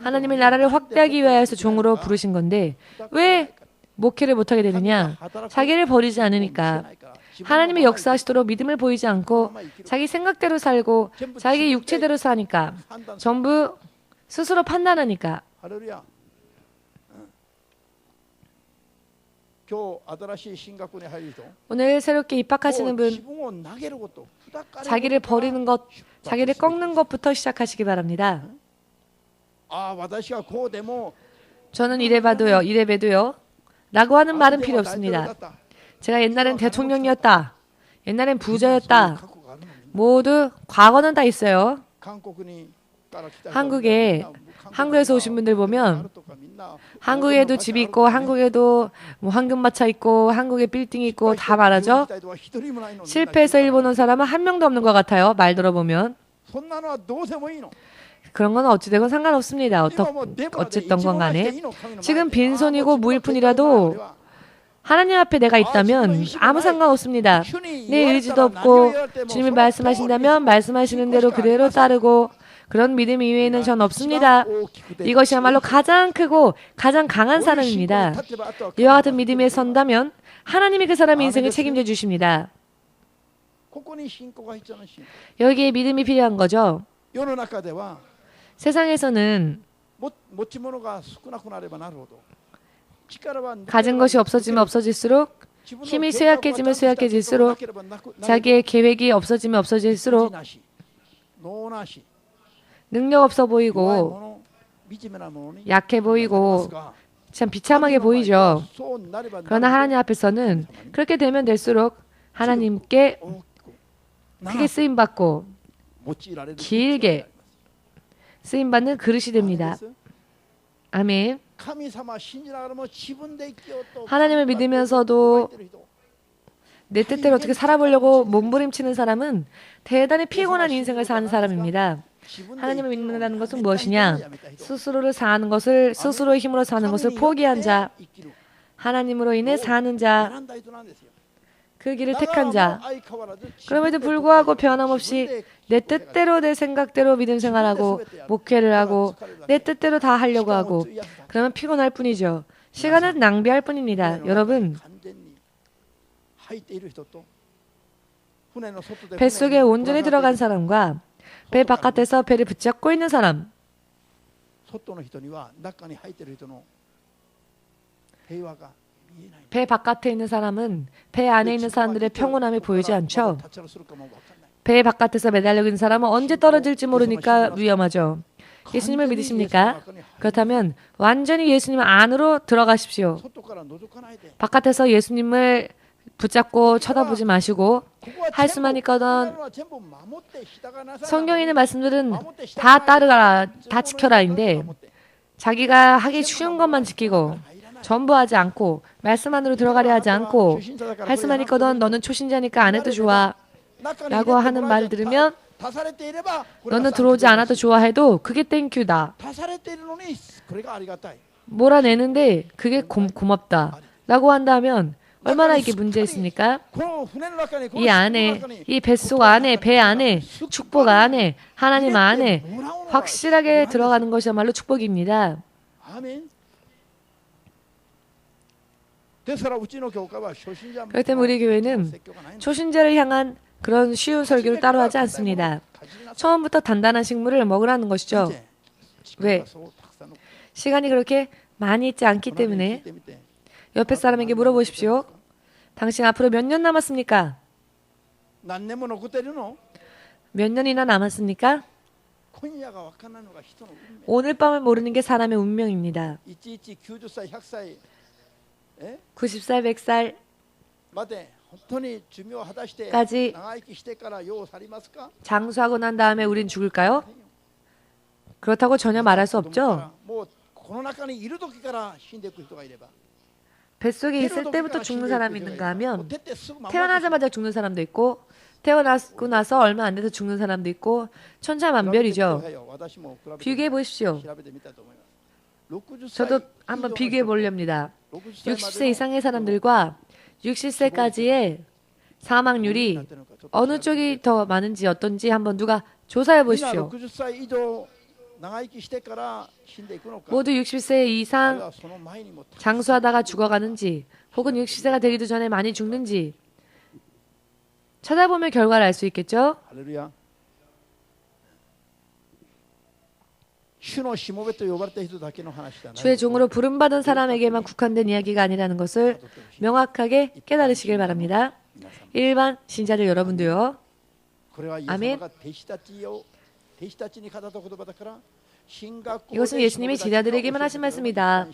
S1: 하나님의 나라를 확대하기 위하여서 종으로 부르신 건데 왜 목회를 못하게 되느냐? 자기를 버리지 않으니까. 하나님의 역사하시도록 믿음을 보이지 않고 자기 생각대로 살고 자기 육체대로 사니까, 전부 스스로 판단하니까. 오늘 새롭게 입학하시는 분, 자기를 버리는 것, 자기를 꺾는 것부터 시작하시기 바랍니다. 저는 이래봬도요 라고 하는 말은 필요 없습니다. 제가 옛날엔 대통령이었다, 옛날엔 부자였다, 모두 과거는 다 있어요. 한국에서 오신 분들 보면 한국에도 집이 있고 한국에도 뭐 황금마차 있고 한국에 빌딩이 있고 다 말하죠. 실패해서 일본 온 사람은 한 명도 없는 것 같아요. 말 들어보면. 그런 건 어찌되건 상관없습니다. 어쨌든 건 간에 지금 빈손이고 무일푼이라도 하나님 앞에 내가 있다면 아무 상관없습니다. 내 의지도 없고 주님이 말씀하신다면 말씀하시는 대로 그대로 따르고 그런 믿음 이외에는 전 없습니다. 이것이야말로 가장 크고 가장 강한 사람입니다. 이와 같은 믿음에 선다면 하나님이 그 사람의 인생을 책임져 주십니다. 여기에 믿음이 필요한 거죠. 세상에서는 가진 것이 없어지면 없어질수록, 힘이 쇠약해지면 쇠약해질수록, 자기의 계획이 없어지면 없어질수록 능력 없어 보이고 약해 보이고 참 비참하게 보이죠. 그러나 하나님 앞에서는 그렇게 되면 될수록 하나님께 크게 쓰임받고 길게 쓰임받는 그릇이 됩니다. 아멘. 하나님을 믿으면서도 내 뜻대로 어떻게 살아보려고 몸부림치는 사람은 대단히 피곤한 인생을 사는 사람입니다. 하나님을 믿는다는 것은 무엇이냐? 스스로를 사는 것을, 스스로의 힘으로 사는 것을 포기한 자, 하나님으로 인해 사는 자, 그 길을 택한 자. 그럼에도 불구하고 변함없이 내 뜻대로 내 생각대로 믿음 생활하고 목회를 하고 내 뜻대로 다 하려고 하고 그러면 피곤할 뿐이죠. 시간은 낭비할 뿐입니다. 여러분, 뱃속에 온전히 들어간 사람과 배 바깥에서 배를 붙잡고 있는 사람, 배 바깥에 있는 사람은 배 안에 있는 사람들의 평온함이 보이지 않죠. 배 바깥에서 매달려 있는 사람은 언제 떨어질지 모르니까 위험하죠. 예수님을 믿으십니까? 그렇다면 완전히 예수님 안으로 들어가십시오. 바깥에서 예수님을 붙잡고 쳐다보지 마시고 할 수만 있거든 성경에 있는 말씀들은 다 따르라, 다 지켜라인데 자기가 하기 쉬운 것만 지키고 전부 하지 않고 말씀 안으로 들어가려 하지 않고 할 수만 있거든 너는 초신자니까 안 해도 좋아 라고 하는 말을 들으면 너는 들어오지 않아도 좋아해도 그게 땡큐다. 몰아내는데 그게 고맙다 라고 한다면 얼마나 이게 문제 있습니까? 이 안에, 이 뱃속 안에, 배 안에, 축복 안에, 하나님 안에 확실하게 들어가는 것이야말로 축복입니다. 그렇기 때문에 우리 교회는 초신자를 향한 그런 쉬운 설교를 따로 하지 않습니다. 처음부터 단단한 식물을 먹으라는 것이죠. 왜? 시간이 그렇게 많이 있지 않기 때문에 옆에 사람에게 물어보십시오. 당신 앞으로 몇 년 남았습니까? 몇 년이나 남았습니까? 오늘 밤을 모르는 게 사람의 운명입니다. 90살, 100살 까지 장수하고 난 다음에 우린 죽을까요? 그렇다고 전혀 말할 수 없죠. 뱃속에 있을 때부터 죽는 사람이 있는가 하면 태어나자마자 죽는 사람도 있고 태어나고 나서 얼마 안 돼서 죽는 사람도 있고 천차만별이죠. 비교해 보십시오. 저도 한번 비교해 보렵니다. 60세 이상의 사람들과 60세까지의 사망률이 어느 쪽이 더 많은지 어떤지 한번 누가 조사해 보십시오. 모두 60세 이상 장수하다가 죽어가는지 혹은 60세가 되기도 전에 많이 죽는지 찾아보면 결과를 알 수 있겠죠? 주의 종으로 부름받은 사람에게만 국한된 이야기가 아니라는 것을 명확하게 깨달으시길 바랍니다. 일반 신자들 여러분도요. 아멘. 이것은 예수님이 제자들에게만 하신 말씀이다.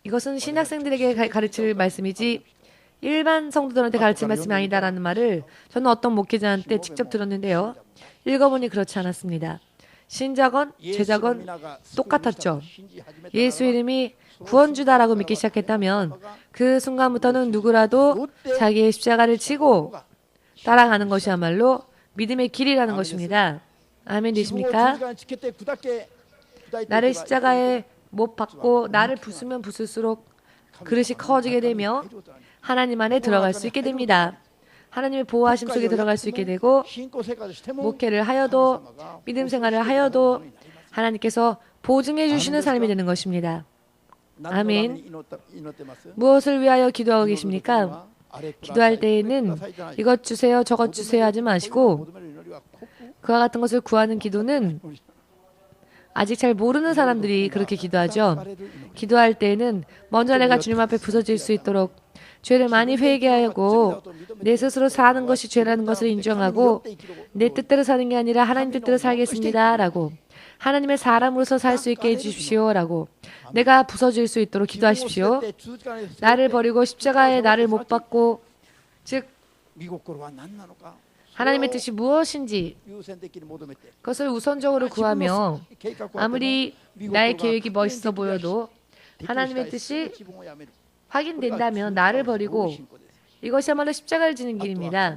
S1: 이것은 신학생들에게 가르칠 말씀이지 일반 성도들한테 가르칠 말씀이 아니다라는 말을 저는 어떤 목회자한테 직접 들었는데요. 읽어보니 그렇지 않았습니다. 신자건 제자건 똑같았죠. 예수 이름이 구원주다라고 믿기 시작했다면 그 순간부터는 누구라도 자기의 십자가를 지고 따라가는 것이야말로 믿음의 길이라는 것입니다. 아멘 되십니까? 나를 십자가에 못 박고 나를 부수면 부술수록 그릇이 커지게 되며 하나님 안에 들어갈 수 있게 됩니다. 하나님의 보호하심 속에 들어갈 수 있게 되고 목회를 하여도 믿음 생활을 하여도 하나님께서 보증해 주시는 삶이 되는 것입니다. 아멘. 무엇을 위하여 기도하고 계십니까? 기도할 때에는 이것 주세요, 저것 주세요 하지 마시고 그와 같은 것을 구하는 기도는 아직 잘 모르는 사람들이 그렇게 기도하죠. 기도할 때에는 먼저 내가 주님 앞에 부서질 수 있도록 죄를 많이 회개하고 내 스스로 사는 것이 죄라는 것을 인정하고 내 뜻대로 사는 게 아니라 하나님 뜻대로 살겠습니다 라고 하나님의 사람으로서 살 수 있게 해주십시오 라고 내가 부서질 수 있도록 기도하십시오. 나를 버리고 십자가에 나를 못 박고 즉 하나님의 뜻이 무엇인지 그것을 우선적으로 구하며 아무리 나의 계획이 멋있어 보여도 하나님의 뜻이 확인된다면 나를 버리고 이것이야말로 십자가를 지는 길입니다.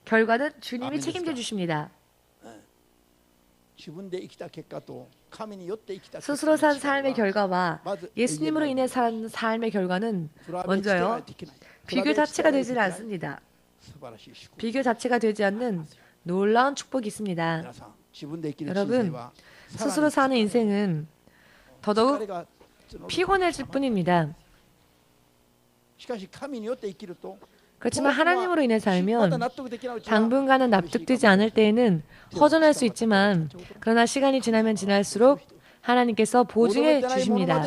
S1: 결과는 주님이 책임져 주십니다. 스스로 산 삶의 결과와 예수님으로 인해 산 삶의 결과는 먼저요. 비교 자체가 되지 않습니다. 비교 자체가 되지 않는 놀라운 축복이 있습니다. 여러분, 스스로 사는 인생은 더더욱 피곤해질 뿐입니다. 그렇지만 하나님으로 인해 살면 당분간은 납득되지 않을 때에는 허전할 수 있지만 그러나 시간이 지나면 지날수록 하나님께서 보증해 주십니다.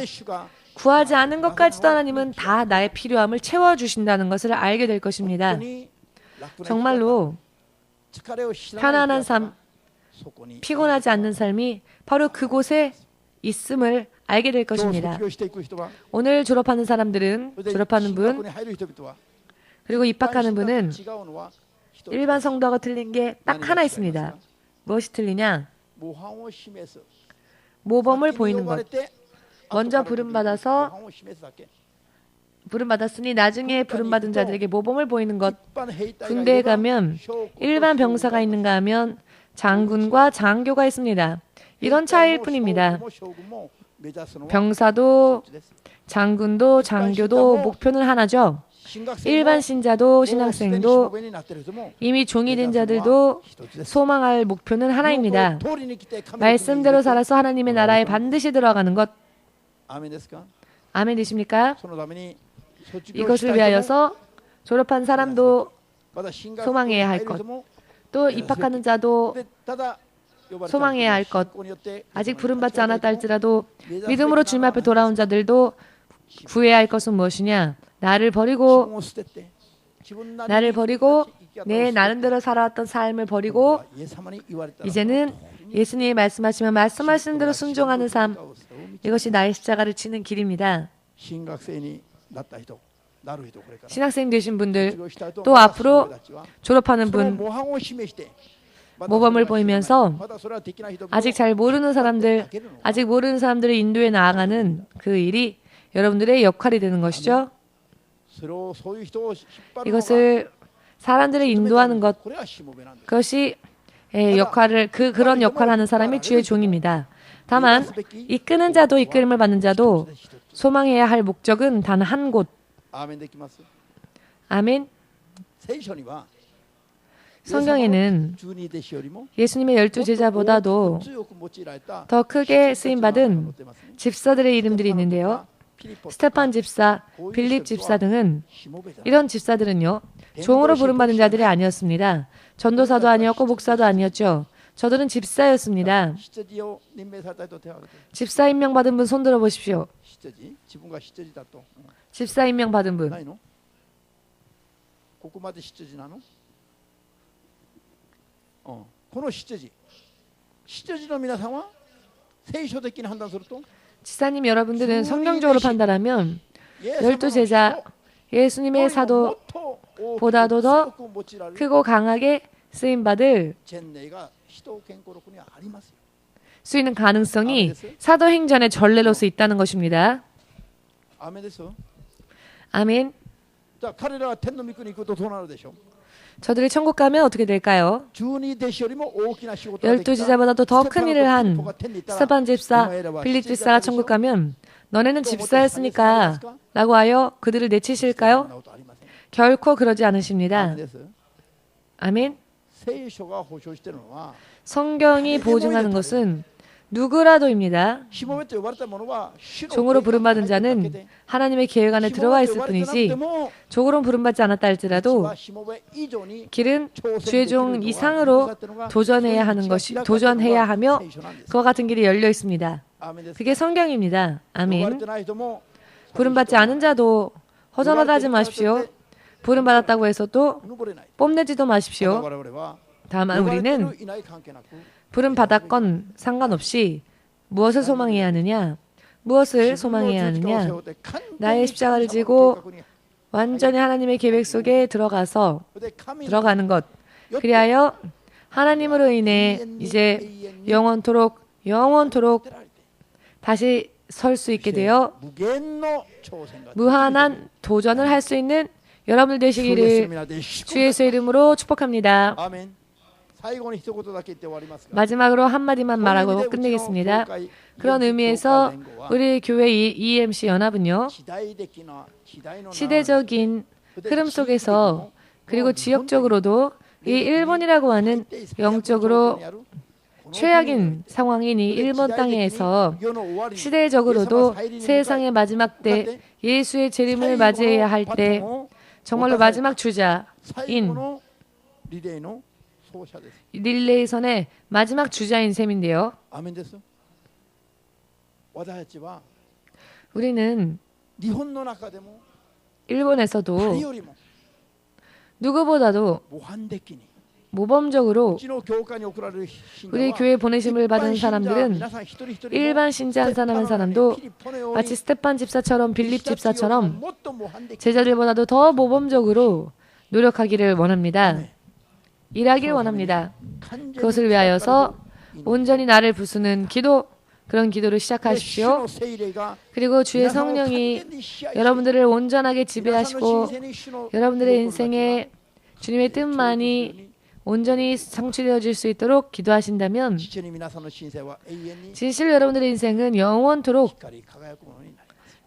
S1: 구하지 않은 것까지도 하나님은 다 나의 필요함을 채워주신다는 것을 알게 될 것입니다. 정말로 편안한 삶, 피곤하지 않는 삶이 바로 그곳에 있음을 알게 될 것입니다. 오늘 졸업하는 사람들은, 졸업하는 분, 그리고 입학하는 분은 일반 성도하고 틀린 게 딱 하나 있습니다. 무엇이 틀리냐? 모범을 보이는 것. 먼저 부름받았으니 나중에 부름받은 자들에게 모범을 보이는 것. 군대에 가면 일반 병사가 있는가 하면 장군과 장교가 있습니다. 이런 차이일 뿐입니다. 병사도 장군도 장교도 목표는 하나죠. 일반 신자도 신학생도 이미 종이 된 자들도 소망할 목표는 하나입니다. 말씀대로 살아서 하나님의 나라에 반드시 들어가는 것. 아멘 되십니까? 이것을 위하여서 졸업한 사람도 소망해야 할 것, 또 입학하는 자도 소망해야 할 것, 아직 부름받지 않았다 할지라도 믿음으로 주님 앞에 돌아온 자들도 구해야 할 것은 무엇이냐? 나를 버리고 내 나름대로 살아왔던 삶을 버리고 이제는 예수님이 말씀하시는 대로 순종하는 삶, 이것이 나의 십자가를 지는 길입니다. 신학생 되신 분들, 또 앞으로 졸업하는 분, 모범을 보이면서 아직 잘 모르는 사람들, 아직 모르는 사람들을 인도해 나아가는 그 일이 여러분들의 역할이 되는 것이죠. 이것을 사람들을 인도하는 것, 그것이 그런 역할을 하는 사람이 주의 종입니다. 다만 이끄는 자도 이끌림을 받는 자도 소망해야 할 목적은 단 한 곳. 아멘. 성경에는 예수님의 12제자보다도 더 크게 쓰임받은 집사들의 이름들이 있는데요. 스테판 집사, 빌립 집사 등은 이런 집사들은요. 종으로 부름받은 자들이 아니었습니다. 전도사도 아니었고 목사도 아니었죠. 저들은 집사였습니다. 집사 임명받은 분 손들어 보십시오. 집사 임명받은 분. 지사님 여러분들은 성경적으로 판단하면 12제자 예수님의 사도보다도 더 크고 강하게 쓰임받을 수 있는 가능성이 사도행전의 전례로서 있다는 것입니다. 아멘. 저들이 천국 가면 어떻게 될까요? 12제자보다도 더 큰 일을 한 스테판 집사, 빌립 집사가 천국 가면 너네는 집사였으니까 라고 하여 그들을 내치실까요? 결코 그러지 않으십니다.
S2: アーメンです。
S1: 아멘.
S2: 聖書が保証しているのは
S1: 성경이 보증하는 것은 누구라도입니다.
S2: しもべと呼ばれた者は主の
S1: 종으로
S2: 計画に入
S1: 부름받은
S2: っただけ
S1: 자는
S2: で
S1: 하나님의 계획 안에
S2: しもべ
S1: 들어와
S2: と
S1: 있을
S2: 呼ばれてなく
S1: 뿐이지
S2: ても
S1: 종으로 부름받지 않았다
S2: 実
S1: 할지라도
S2: はしもべ以上に
S1: 길은
S2: 挑戦できる
S1: 죄종
S2: のが
S1: 이상으로 도전해야 하는 것이 도전해야 하며
S2: 聖書なんです。
S1: 그와 같은 길이 열려 있습니다.
S2: アーメンです。
S1: 그게 성경입니다.
S2: 呼ばれ
S1: 아멘.
S2: てない人も
S1: 부름받지 않은 자도 허전하다 하지 마십시오. 부름받았다고 해서 또
S2: うぬぼれない。
S1: 뽐내지도
S2: また
S1: 마십시오.
S2: 我々は
S1: 다만
S2: 呼ばれて
S1: 우리는
S2: るいない関係なく
S1: 부름받았건 상관없이 무엇을 소망해야 하느냐, 무엇을 소망해야 하느냐, 나의 십자가를 지고 완전히 하나님의 계획 속에 들어가는 것. 그리하여 하나님으로 인해 이제 영원토록 다시 설 수 있게 되어 무한한 도전을 할 수 있는 여러분들 되시기를 주 예수의 이름으로 축복합니다. 마지막으로 한마디만 말하고 끝내겠습니다. 그런 의미에서 우리 교회 EMC 연합은요, 시대적인 흐름 속에서 그리고 지역적으로도 이 일본이라고 하는 영적으로 최악인 상황인 이 일본 땅에서 시대적으로도 세상의 마지막 때 예수의 재림을 맞이해야 할 때 정말로 마지막 주자인 릴레이선의 마지막 주자인 셈인데요. 우리는 일본에서도 누구보다도 모범적으로 우리 교회 보내심을 받은 사람들은 일반 신자 한 사람 한 사람도 마치 스테판 집사처럼 빌립 집사처럼 제자들보다도 더 모범적으로 노력하기를 원합니다. 일하길 원합니다. 그것을 위하여서 온전히 나를 부수는 기도, 그런 기도를 시작하십시오. 그리고 주의 성령이 여러분들을 온전하게 지배하시고 여러분들의 인생에 주님의 뜻만이 온전히 성취되어질 수 있도록 기도하신다면 진실로 여러분들의 인생은 영원토록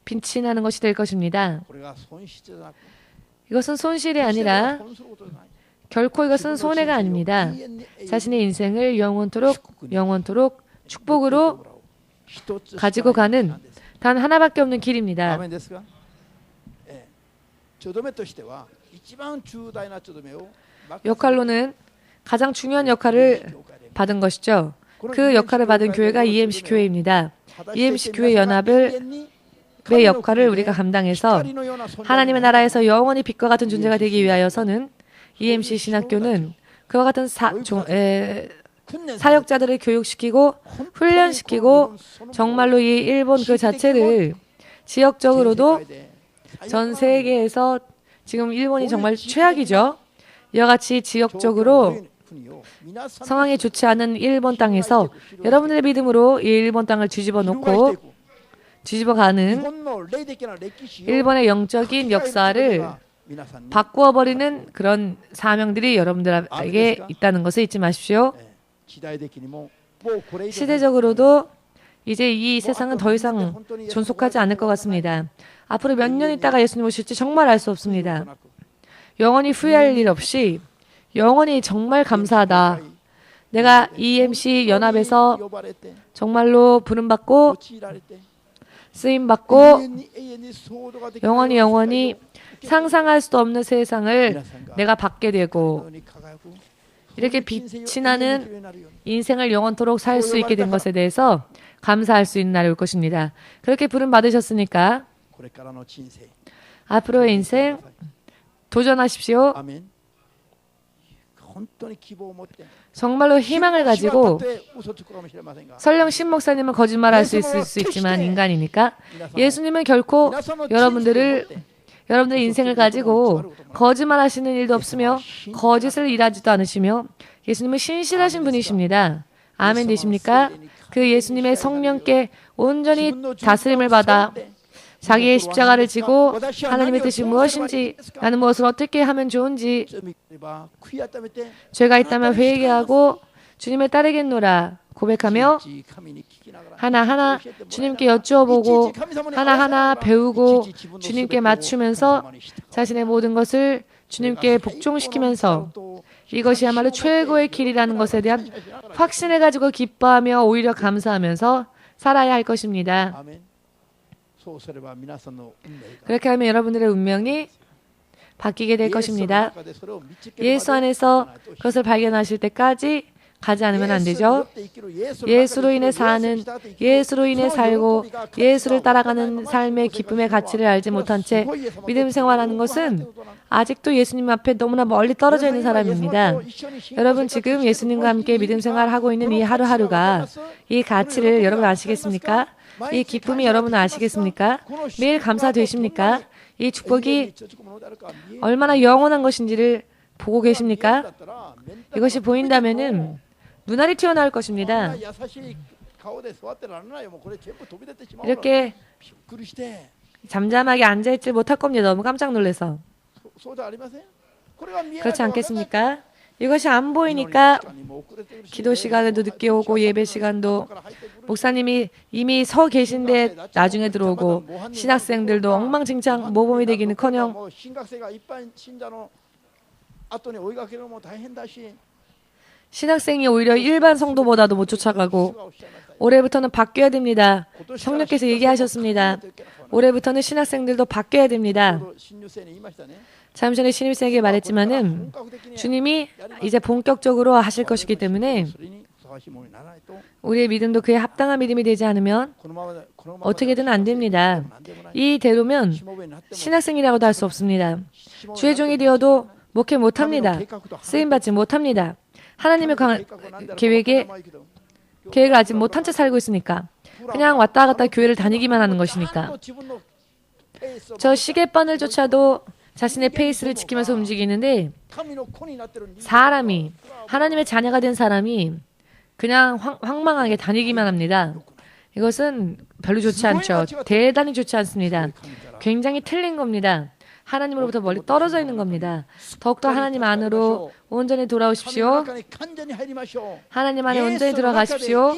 S1: 빛이 나는 것이 될 것입니다. 이것은 손실이 아니라 결코 이것은 손해가 아닙니다. 자신의 인생을 영원토록 축복으로 가지고 가는 단 하나밖에 없는 길입니다. 역할로는 가장 중요한 역할을 받은 것이죠. 그 역할을 받은 교회가 EMC 교회입니다. EMC 교회 연합의 역할을 우리가 감당해서 하나님의 나라에서 영원히 빛과 같은 존재가 되기 위하여서는 EMC 신학교는 그와 같은 사역자들을 교육시키고 훈련시키고 정말로 이 일본 그 자체를 지역적으로도 전 세계에서 지금 일본이 정말 최악이죠. 이와 같이 지역적으로 상황이 좋지 않은 일본 땅에서 여러분들의 믿음으로 이 일본 땅을 뒤집어 놓고 뒤집어가는 일본의 영적인 역사를 바꾸어버리는 그런 사명들이 여러분들에게 있다는 것을 잊지 마십시오. 시대적으로도 이제 이 세상은 더 이상 존속하지 않을 것 같습니다. 앞으로 몇 년 있다가 예수님 오실지 정말 알 수 없습니다. 영원히 후회할 일 없이 영원히 정말 감사하다. 내가 EMC 연합에서 정말로 부름받고 쓰임받고 영원히 상상할 수도 없는 세상을 내가 받게 되고 이렇게 빛이 나는 인생을 영원토록 살 수 있게 된 것에 대해서 감사할 수 있는 날이 올 것입니다. 그렇게 부름받으셨으니까 앞으로의 인생 도전하십시오. 정말로 희망을 가지고 설령 신 목사님은 거짓말할 수 있을 수 있지만 인간이니까 예수님은 결코 여러분들의 인생을 가지고 거짓말하시는 일도 없으며 거짓을 일하지도 않으시며 예수님은 신실하신 분이십니다. 아멘 되십니까? 그 예수님의 성령께 온전히 다스림을 받아 자기의 십자가를 지고 하나님의 뜻이 무엇인지 나는 무엇을 어떻게 하면 좋은지 죄가 있다면 회개하고 주님을 따르겠노라 고백하며 하나하나 주님께 여쭈어보고 하나하나 배우고 주님께 맞추면서 자신의 모든 것을 주님께 복종시키면서 이것이야말로 최고의 길이라는 것에 대한 확신을 가지고 기뻐하며 오히려 감사하면서 살아야 할 것입니다. 그렇게 하면 여러분들의 운명이 바뀌게 될 것입니다. 예수 안에서 그것을 발견하실 때까지 가지 않으면 안 되죠. 예수로 인해 사는, 예수로 인해 살고 예수를 따라가는 삶의 기쁨의 가치를 알지 못한 채 믿음 생활하는 것은 아직도 예수님 앞에 너무나 멀리 떨어져 있는 사람입니다. 여러분 지금 예수님과 함께 믿음 생활하고 있는 이 하루하루가 이 가치를 여러분 아시겠습니까? 이 기쁨이 여러분 아시겠습니까? 매일 감사되십니까? 이 축복이 얼마나 영원한 것인지를 보고 계십니까? 이것이 보인다면은 눈알이 튀어나올 것입니다. 이렇게 잠잠하게 앉아있지 못할 겁니다. 너무 깜짝 놀라서. 그렇지 않겠습니까? 이것이 안 보이니까 기도 시간에도 늦게 오고 예배 시간도 목사님이 이미 서 계신데 나중에 들어오고 신학생들도 엉망진창 모범이 되기는커녕 신학생이 오히려 일반 성도보다도 못 쫓아가고 올해부터는 바뀌어야 됩니다. 성령께서 얘기하셨습니다. 올해부터는 신학생들도 바뀌어야 됩니다. 잠시 전에 신입생에게 말했지만은 주님이 이제 본격적으로 하실 것이기 때문에 우리의 믿음도 그에 합당한 믿음이 되지 않으면 어떻게든 안 됩니다. 이대로면 신학생이라고도 할 수 없습니다. 주의 종이 되어도 목회 못합니다. 쓰임받지 못합니다. 하나님의 계획을 아직 못한 채 살고 있으니까 그냥 왔다 갔다 교회를 다니기만 하는 것이니까 저 시계바늘조차도 자신의 페이스를 지키면서 움직이는데 사람이 하나님의 자녀가 된 사람이 그냥 황망하게 다니기만 합니다. 이것은 별로 좋지 않죠. 대단히 좋지 않습니다. 굉장히 틀린 겁니다. 하나님으로부터 멀리 떨어져 있는 겁니다. 더욱더 하나님 안으로 온전히 돌아오십시오. 하나님 안에 온전히 들어가십시오.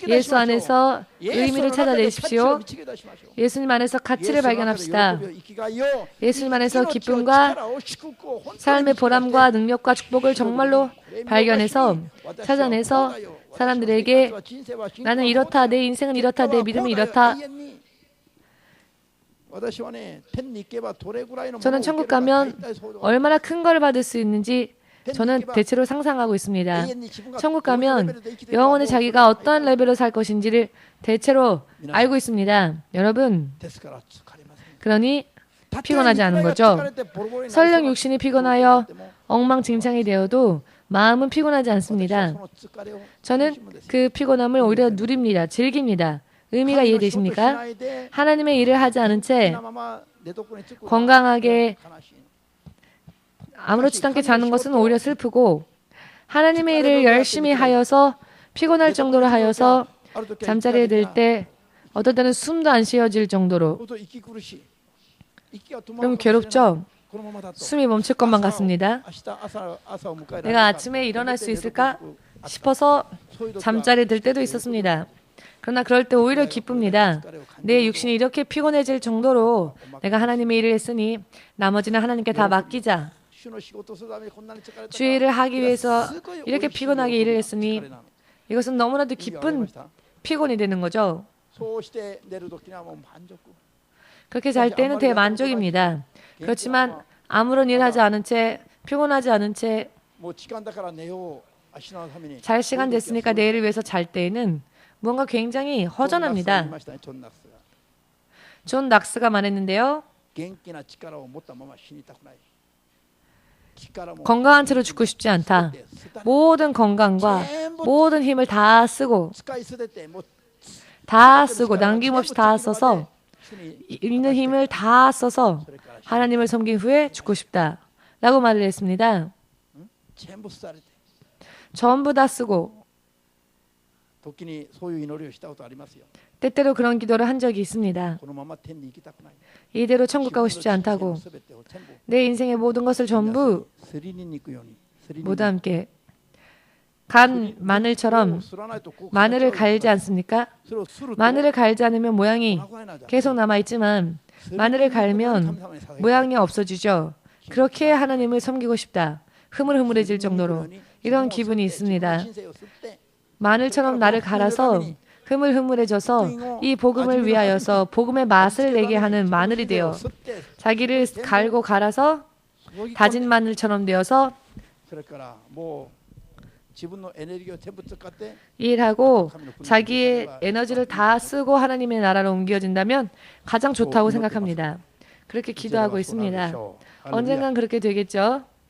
S1: 예수 안에서 의미를 찾아내십시오. 예수님 안에서 가치를 발견합시다. 예수님 안에서 기쁨과 삶의 보람과 능력과 축복을 정말로 발견해서 찾아내서 사람들에게 나는 이렇다, 내 인생은 이렇다, 내 믿음은 이렇다. 저는 천국 가면 얼마나 큰 걸 받을 수 있는지 저는 대체로 상상하고 있습니다. 천국 가면 영원히 자기가 어떠한 레벨로 살 것인지를 대체로 알고 있습니다. 여러분, 그러니 피곤하지 않은 거죠. 설령 육신이 피곤하여 엉망진창이 되어도 마음은 피곤하지 않습니다. 저는 그 피곤함을 오히려 누립니다. 즐깁니다. 의미가 이해되십니까? 하나님의 일을 하지 않은 채 건강하게 아무렇지도 않게 자는 것은 오히려 슬프고 하나님의 일을 열심히 하여서 피곤할 정도로 하여서 잠자리에 들 때 어떨 때는 숨도 안 쉬어질 정도로 너무 괴롭죠? 숨이 멈출 것만 같습니다. 내가 아침에 일어날 수 있을까 싶어서 잠자리에 들 때도 있었습니다. 그러나 그럴 때 오히려 기쁩니다. 내 육신이 이렇게 피곤해질 정도로 내가 하나님의 일을 했으니 나머지는 하나님께 다 맡기자. 주의 일을 하기 위해서 이렇게 피곤하게 일을 했으니 이것은 너무나도 기쁜 피곤이 되는 거죠. 그렇게 잘 때는 대만족입니다. 그렇지만 아무런 일 하지 않은 채 피곤하지 않은 채 잘 시간 됐으니까 내일을 위해서 잘 때에는 뭔가 굉장히 허전합니다. 존 낙스가 말했는데요. 건강한 채로 죽고 싶지 않다. 모든 건강과 모든 힘을 다 쓰고 남김없이 다 써서 있는 힘을 다 써서 하나님을 섬긴 후에 죽고 싶다 라고 말을 했습니다. 전부 다 쓰고 때때로 그런 기도를 한 적이 있습니다. 이대로 천국 가고 싶지 않다고 내 인생의 모든 것을 전부 모두 함께 간 마늘처럼 마늘을 갈지 않습니까? 마늘을 갈지 않으면 모양이 계속 남아있지만 마늘을 갈면 모양이 없어지죠. 그렇게 하나님을 섬기고 싶다. 흐물흐물해질 정도로 이런 기분이 있습니다. 마늘처럼 나를 갈아서 흐물흐물해져서 이 복음을 위하여서 복음의 맛을 내게 하는 마늘이 되어 자기를 갈고 갈아서 다진 마늘처럼 되어서 일하고 자기의 에너지를 다 쓰고 하나님의 나라로 옮겨진다면 가장 좋다고 생각합니다. 그렇게 기도하고 있습니다. 언젠간 그렇게 되겠죠.